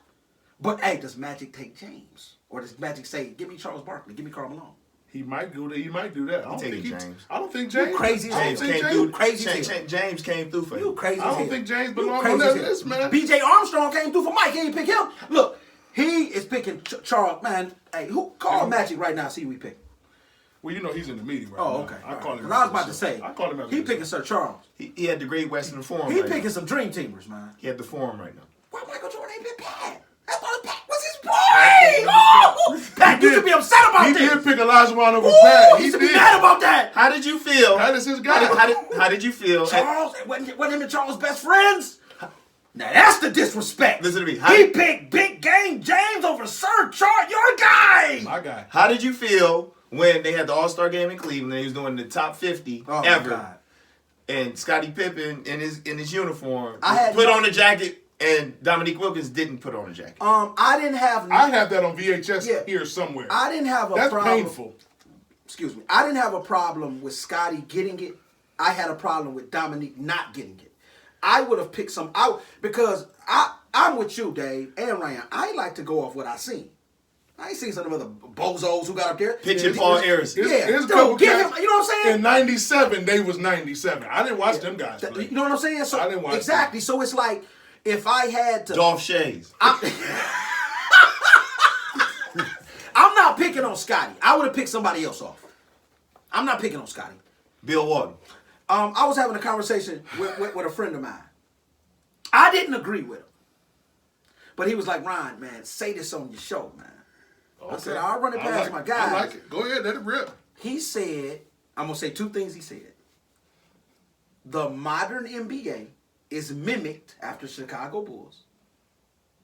But hey, does Magic take James? Or does Magic say, give me Charles Barkley, give me Karl Malone? He might do that. He might do that. I don't think James. I don't think James. You crazy. James came through for you. him. Crazy. I don't think James belongs on that list, man. B.J. Armstrong came through for Mike. He ain't pick him. Look, he is picking Charles. Man, hey, call Magic right now? See who he pick. Well, you know he's in the meeting right now. Oh, okay. I call him. I was about to say. I call him. He picking Sir Charles. He had the Great Western Forum. He picking some dream teamers, man. He had the Forum right now. Why Michael Jordan ain't been bad? I thought Pat was his boy. Oh, Pat, you should be upset about this. He did pick Olajuwon over Pat. He should be mad about that. How did you feel? Pat is his guy. How did you feel? Charles, wasn't him and Charles best friends? Now that's the disrespect. Listen to me. He picked Big Game James over Sir Charles, your guy. My guy. How did you feel when they had the All-Star game in Cleveland? He was doing the top 50 ever. God. And Scottie Pippen in his uniform put on a jacket. And Dominique Wilkins didn't put on a jacket. I didn't have. I have that on VHS here somewhere. I didn't have a problem. That's painful. Excuse me. I didn't have a problem with Scottie getting it. I had a problem with Dominique not getting it. I would have picked some out because I'm with you, Dave and Ryan. I like to go off what I seen. I ain't seen some of the other bozos who got up there. Pitching Paul Harris. Here's a couple get him. You know what I'm saying? In '97, they was 97. I didn't watch them guys play. You know what I'm saying? So I didn't watch exactly. them. So it's like if I had to. Dolph Shays. I'm not picking on Scotty. I would have picked somebody else off. I'm not picking on Scotty. Bill Walton. I was having a conversation with a friend of mine. I didn't agree with him. But he was like, Ryan, man, say this on your show, man. Okay. I said, I'll run it past my guys. I like it. Go ahead, let it rip. He said, I'm going to say 2 things he said. The modern NBA is mimicked after Chicago Bulls.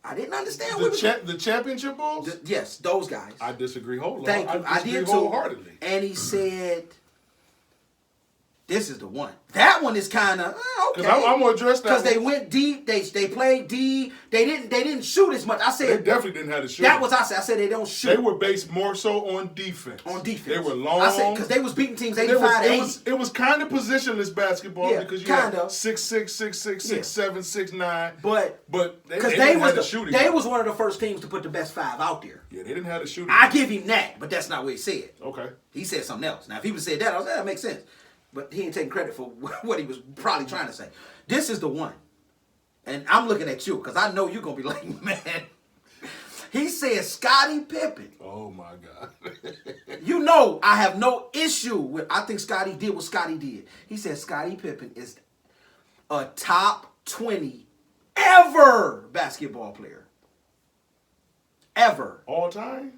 I didn't understand the championship Bulls? Yes, those guys. I disagree wholeheartedly. Thank you. I did too. Wholeheartedly. And he said, this is the one. That one is kind of okay. Because I'm gonna address that. Because they went deep. They played deep. They didn't shoot as much. I said they definitely didn't have to shoot. That was I said they don't shoot. They were based more so on defense. They were long. I said because they was beating teams 85-8. It was kind of positionless basketball because you had 6'6", 6'6", 6'7", 6'9". But because they was one of the first teams to put the best 5 out there. Yeah, they didn't have the shooting. I give him that, but that's not what he said. Okay. He said something else. Now if he would have said that, I was like, that makes sense. But he ain't taking credit for what he was probably trying to say. This is the one. And I'm looking at you because I know you're going to be like, man. He said Scottie Pippen. Oh my God. You know, I have no issue with. I think Scottie did what Scottie did. He said Scottie Pippen is a top 20 ever basketball player. Ever. All time?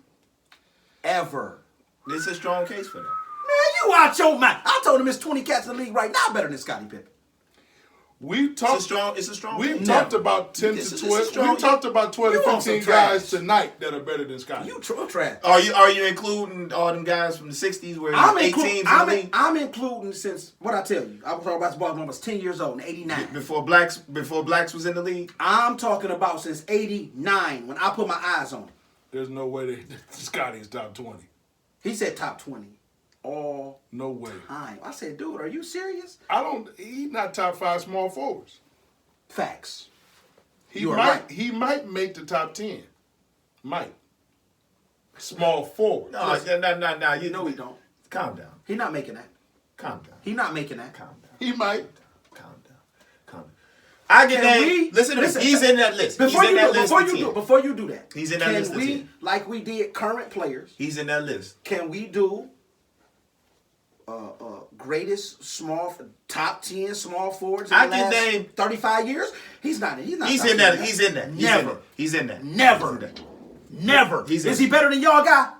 Ever. It's a strong case for that. Man, you out your mind. I told him there's 20 cats in the league right now better than Scottie Pippen. We talked. It's a strong. We case. talked about 10 It's to a 12. strong- We talked about 12 You to want some 15 guys trash. tonight that are better than Scottie. You trash. Are you including all them guys from the '60s where I'm, 8 inclu- teams in the I'm, league? I'm including since, what I tell you, I was talking basketball when I was 10 years old in 89. Before blacks was in the league. I'm talking about since 89 when I put my eyes on him. There's no way that Scottie is top 20. He said top 20 all No way. time. I said, dude, are you serious? He's not top 5 small forwards. Facts. He You are might right. he might make the top 10. Might. Small forward. No, no. You No, he don't. Calm down. He not making that. Calm down. He not making that. Calm down. He might. Calm down. Calm down. I get Can that. we- Listen to listen, me. He's in that list. Before He's in you, that do, list. before you do that, He's in that list of Can we, 10. like we did current players, He's in that list. can we do greatest top 10 small forwards in I the can last name- 35 years? He's not. He's not. He's top in that. 10. He's in that. Never. He's in that. Never. He's in that. Never. He's in Is he it. better than y'all guy?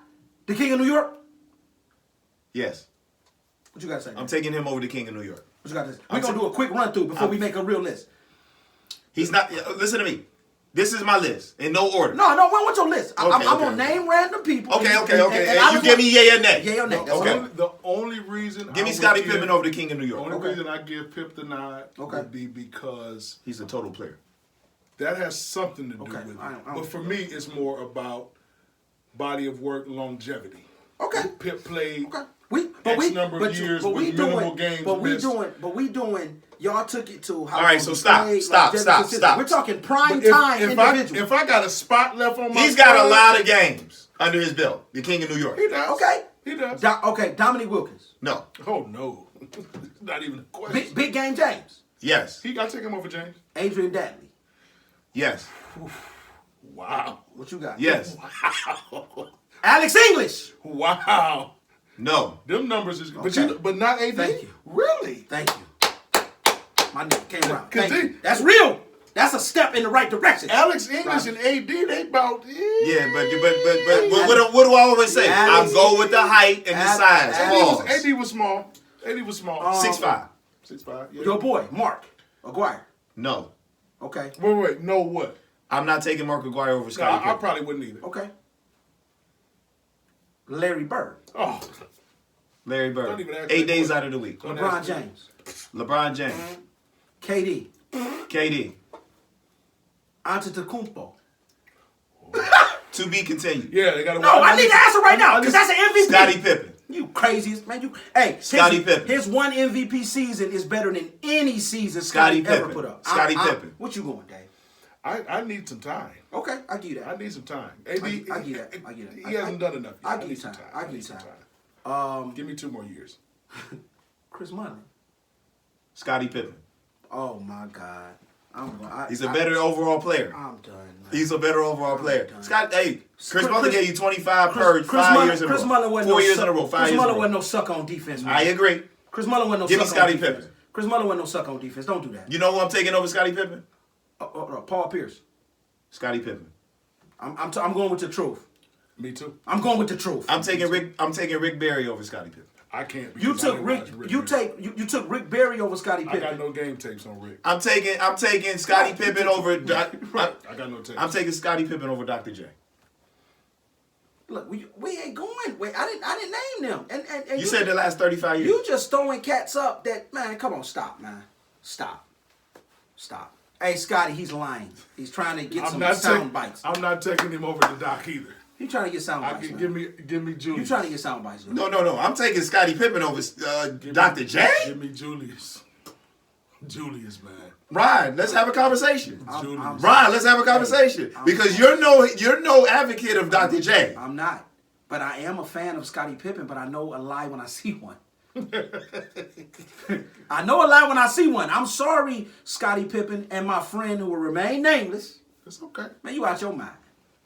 The King of New York? Yes. What you got to say? I'm taking him over the King of New York. What you got to say? We're going to do a quick run through before we make a real list. He's not. Listen to me. This is my list in no order. No, what's your list? I'm Okay. going to name random people. Okay. and And I you just give want- me yay or nay. Yay or nay. That's Okay. all. The only reason Give I me would Scottie give- Pippen over the King of New The York. only Okay. reason I give Pip the nod Okay. would be because He's a total player. that has something to do Okay. with it. I don't But for me, it's more about body of work longevity. Okay. Pip played Okay. number of years with minimal games But we missed. doing. Y'all took it to how. All right, long so we stop, played, stop, longevity, stop, consistency. stop. We're talking prime But time individual. if I got a spot left on my He's got a squad, lot of games under his belt. The King of New York. He does. Okay. He does. Dominique Wilkins, No. Oh no. Not even a question. big game James, Yes. He got to take him over James. Adrian Dantley. Yes. Wow. What you got? Yes. Alex English. Wow. No. Them numbers is good. Okay. But not AD. Thank you. Really? Thank you. My nigga came around. 'Cause Thank you. they- That's real. That's a step in the right direction. Alex English Right. and AD, they about Yeah, but what do I always say? Alex- I go with the height and the size. Pause. AD was small. AD was small. 6'5". 6'5". Yeah. Your boy, Mark Aguirre. No. Okay. Wait. No what? I'm not taking Mark Aguirre over No, Scottie I Pippen. probably wouldn't either. Okay. Larry Bird. Oh. Larry Don't even Bird. ask 8 that days question. out of the week. Don't LeBron ask me. James. LeBron James. KD. KD. Antetokounmpo. To be continued. Yeah, they got to. No, I need to answer right now because that's an MVP. Scottie Pippen. You craziest man. Hey, Scottie Pippen. His one MVP season is better than any season Scottie Scottie ever Pippen. put up. Scottie Pippen. What you going, Dave? I need some time. Okay, I give you that. I need some time. AD, I get that. I get that. He hasn't done enough yet. I give you need some time. I give you need some time. Give me 2 more years. Chris Mullin. Scottie Pippen. Oh my God. He's a better overall player. I'm done. Man. He's a better overall player. done. Scott, hey, Chris Chris- Mullin gave you 25 per Chris 5 Mullin- years in a row. Chris Mullin wasn't 4 no years suck- in a row. 5 Chris years in a Mullin row. wasn't no suck on defense, man. I agree. Chris Mullin wasn't no Give me suck Scottie on defense. Pippen. Chris Mullin wasn't no suck on defense. Don't do that. You know who I'm taking over Scottie Pippen? Paul Pierce. Scottie Pippen. I'm going with the truth. Me too. I'm going with the truth. I'm taking Rick Barry over Scottie Pippen. I can't. You because I took didn't Rick. watch You took Rick Barry over Scottie I Pippen. got no game tapes on Rick. I'm taking Scottie Pippen over. I got no tapes. I'm taking Scottie Pippen over Dr. J. Look, we ain't going. Wait, I didn't name them. And You said the last 35 years. you just throwing cats up. That man, come on, stop, man, stop. Hey, Scotty, he's lying. He's trying to get some sound bites. I'm not taking him over to Doc either. He's trying to get sound I bites. can Man. give me Julius. You trying to get sound bites? Man. No. I'm taking Scottie Pippen over Dr. J. Give me Julius. Julius, man. Ryan, let's have a conversation. Julius. Ryan, let's have a conversation because you're no advocate of Dr. J. I'm not, but I am a fan of Scottie Pippen. But I know a lie when I see one. I know a lie when I see one. I'm sorry, Scottie Pippen and my friend who will remain nameless. It's okay. Man, you out your mind.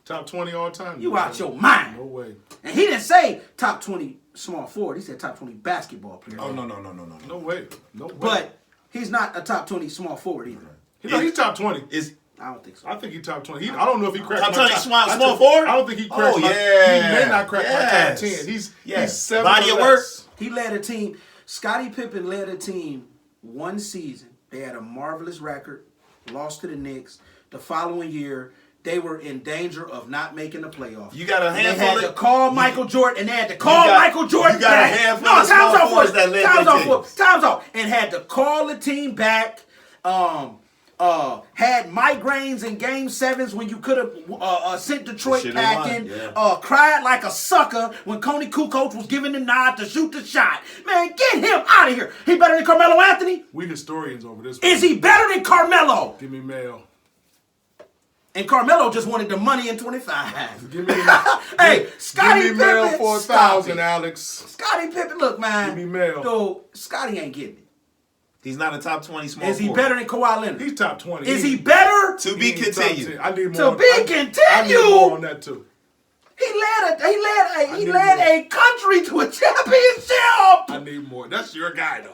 Top 20 all time. You out your mind. No way. And he didn't say top 20 small forward. He said top 20 basketball player. Oh, no. No way. No way. But he's not a top 20 small forward either. He's top 20. I don't think so. I think he's top 20. I don't know if he cracks Top my 20 small forward? I don't think he cracks my. Yeah. He may not crack my top 10. He's 7 Body of or work. less. He led a team. Scottie Pippen led a team one season. They had a marvelous record, lost to the Knicks. The following year, they were in danger of not making the playoffs. You got a handful They had of... to call Michael Jordan, and they had to call Michael Jordan You got back. a handful of small forwards that led their teams. Time's off. And had to call the team back. Had migraines in Game 7s when you could have sent Detroit packing. Cried like a sucker when Coney Kukoc was giving the nod to shoot the shot. Man, get him out of here. He better than Carmelo Anthony? We historians over this. Is he better than Carmelo? Give me mail. And Carmelo just wanted the money in 25. Give me. Hey, Scottie Give me mail Pippen, for stop 1,000, it. Alex. Scottie Pippen, look, man. Give me mail. Dude, Scottie ain't getting it. He's not a top 20 small Is he forward. better than Kawhi Leonard? He's top 20. Is he better? To be He's top continued. 10. I need To more. be I need continued. more on that too. He led a country to a championship. I need more. That's your guy though.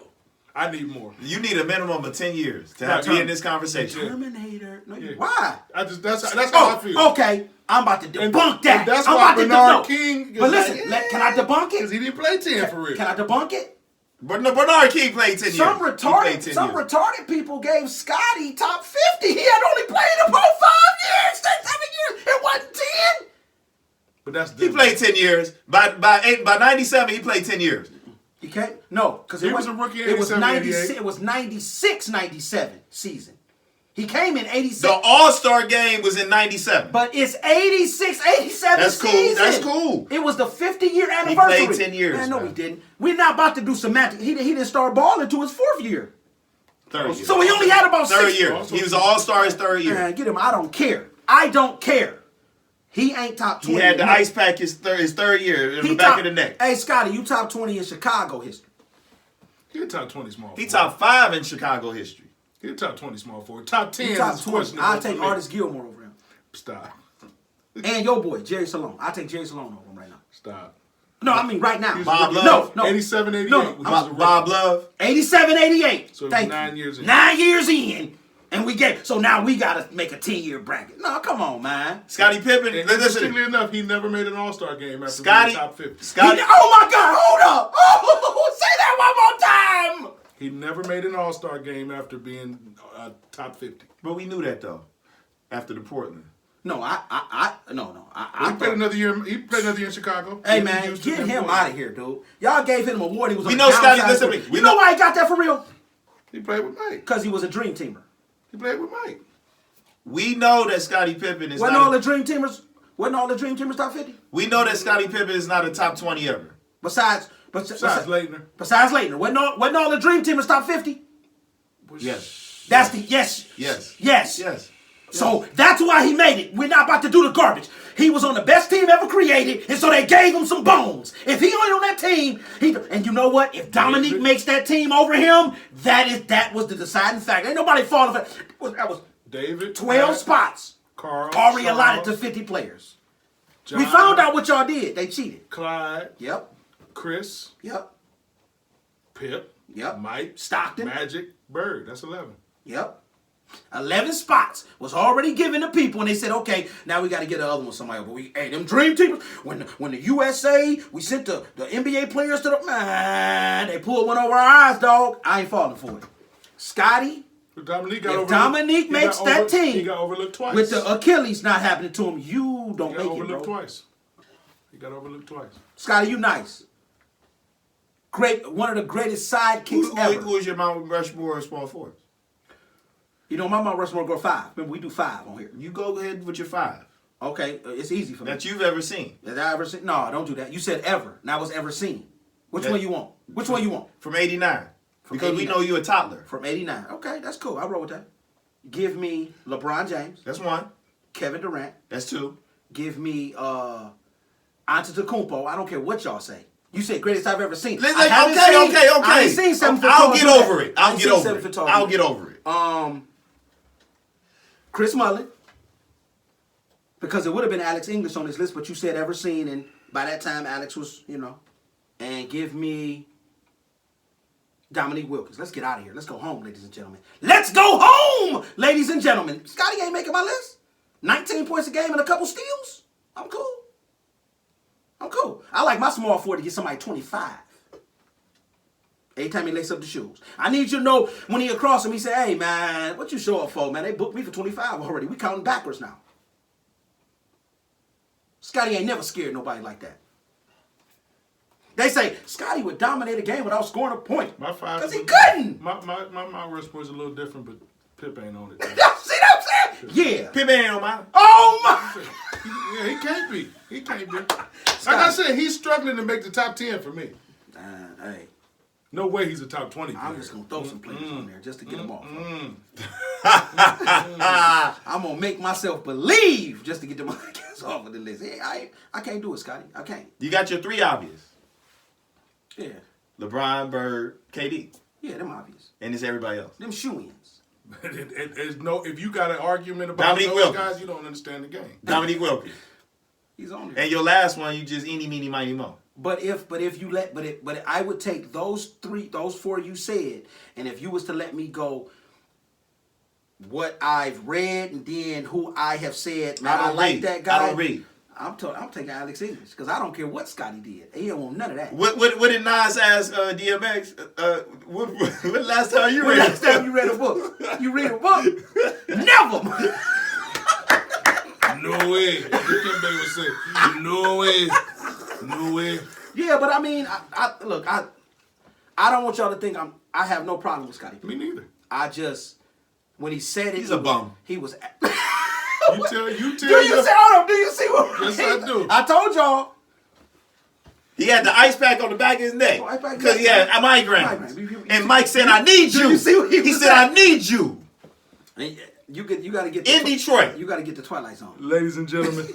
I need more. You need a minimum of 10 years to be in this conversation. Terminator. No, Yeah. Why? That's how I feel. Okay. I'm about to debunk And that. that's I'm why about to Bernard debunk. King. But listen, can I debunk Because it? he didn't play 10 for real. Can I debunk it? But no, Bernard King played 10 years. Some He played 10 years. retarded people gave Scotty top 50. He had only played about 5 years, 7 years. It wasn't 10. But that's He different. played 10 years. By 97, he played 10 years. He can't. No, because He was a rookie in it was 87, 96. 88. It was 96, 97 season. He came in 86. The All-Star game was in 97. But it's 86, 87 That's cool. season. That's cool. It was the 50-year anniversary. played 10 years, Man, no, man. he didn't. We're not about to do semantic. He didn't start balling until his 4th year. Third year. So he only had about Third 6 year. He was an All-Star his third year. Man, get him. I don't care. I don't care. He ain't top 20. He had the No. ice pack his third year in the back of the neck. Hey, Scotty, you top 20 in Chicago history. He a top 20 small. He forward. top 5 in Chicago history. He a top 20 small forward. Top 10 He top is 20. questionable. I'll take for me. Artis Gilmore over him. Stop. And your boy, Jerry Salone. I'll take Jerry Salone over him right now. Stop. No, I mean right now. He's Bob a rookie. Love. No. 87, 88. No, which is a rookie. Bob Love. 87, 88. So it was Thank 9 you. years in. 9 years in. And we get, so now we got to make a 10-year bracket. No, come on, man. Scottie Pippen. And Listen. interestingly enough, he never made an All-Star game after Scotty. being top 50. Scotty. Oh my God, hold up. Oh, say that one more time. He never made an All-Star game after being top 50. But we knew that though. After the Portland. No, He played another year. He played another year in Chicago. Hey, He man, used to get be him important. out of here, dude. Y'all gave him an award. He was We on know the Scotty, downside listen for to it. me. We You know know- why he got that for real? He played with Mike. Because he was a dream teamer. He played with Mike. We know that Scottie Pippen is Wasn't all not. the dream teamers top 50? We know that Scottie Pippen is not a top 20 ever. Besides Leitner. Besides Leitner. Wasn't all the dream teamers top 50? Yes. That's the yes. Yes. Yes. Yes. So that's why he made it. We're not about to do the garbage. He was on the best team ever created, and so they gave him some bones. If he ain't on that team, and you know what? If Dominique makes that team over him, that was the deciding factor. Ain't nobody falling for that. Was David. 12 Pat, spots Carl. already Charles, allotted to 50 players. John, We found out what y'all did. They cheated. Clyde. Yep. Chris. Yep. Pip. Yep. Mike. Stockton. Magic. Bird. That's 11. Yep. 11 spots was already given to people, and they said, okay, now we got to get the other one somebody. But them dream teams, when the USA, we sent the NBA players to the, man, they pulled one over our eyes, dog. I ain't falling for it. Scotty, If Dominique makes that team, he got overlooked twice. with the Achilles not happening to him, you don't He got make it, overlooked bro. twice. He got overlooked twice. Scotty, you nice. Great, one of the greatest sidekicks ever. Who is your Mount Rushmore small forwards? You know, my Mount Rushmore go 5. Remember, we do 5 on here. You go ahead with your 5 Okay, it's easy for me. that you've ever seen. That I ever seen? No, don't do that. You said ever. Now it's ever seen. Which one you want? Which one you want? From 89. Because 89. we know you a toddler. From 89. Okay, that's cool. I'll roll with that. Give me LeBron James, That's 1. Kevin Durant. That's 2. Give me Antetokounmpo. I don't care what y'all say. You said greatest I've ever seen. Listen, I haven't okay. I ain't seen 7 foot I'll tall get do that. over it. I I'll ain't get seen over 7 it. foot tall I'll do get that. over it. Chris Mullin. Because it would have been Alex English on this list, but you said ever seen, and by that time Alex was, and give me Dominique Wilkins. Let's get out of here. Let's go home, ladies and gentlemen. Let's go home, ladies and gentlemen. Scotty ain't making my list. 19 points a game and a couple steals. I'm cool. I like my small forward to get somebody 25. Every time he lace up the shoes. I need you to know when he across him, he say, hey, man, what you show up for, man? They booked me for 25 already. We counting backwards now. Scotty ain't never scared nobody like that. They say Scotty would dominate a game without scoring a point. Because he couldn't. My rush point's a little different, but Pip ain't on it. See what I'm saying? Yeah. Pip ain't on mine. Oh, my. Yeah, he can't be. Like I said, he's struggling to make the top 10 for me. Hey. No way he's a top 20 player. I'm just going to throw some players on there just to get them off. I'm going to make myself believe just to get them off of the list. I can't do it, Scotty. I can't. You got your 3 obvious. Yeah. LeBron, Bird, KD. Yeah, them obvious. And it's everybody else. Them shoo-ins. If you got an argument about Dominique those Wilkins. guys, you don't understand the game. Dominique Wilkins. He's on there. And your last one, you just eeny, meeny, miny, mo. But I would take those 4 you said, and if you was to let me go, what I've read and then who I have said, man, I like that guy. I don't read. I'm taking Alex English because I don't care what Scotty did. He don't want none of that. What did Nas ask DMX? When last time you When read? last time you read a book? You read a book? Never. No way. Kim Bay would say, no way. Yeah, but I mean, I don't want y'all to think I have no problem with Scotty. Me neither. I just when he said it, He's a bum. He was. You tell. Do you see? Hold on. Do you see what? Yes, I do. I told y'all. He had the ice pack on the back of his neck ice pack, because he had a migraine. Migraine. And Mike said, "I need you." You see what he said, "I need you." You got to get in Detroit. You got to get the Twilight Zone. Ladies and gentlemen,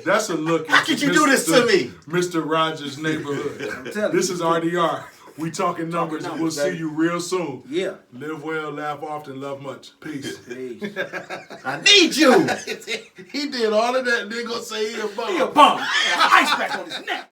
that's a look. How could you do this to me, Mr. Rogers' neighborhood? I'm telling This you. is RDR. We talking numbers. We'll see you real soon. Yeah. Live well, laugh often, love much. Peace. I need you. He did all of that and then gonna say he a bum. He a bum. Ice pack on his neck.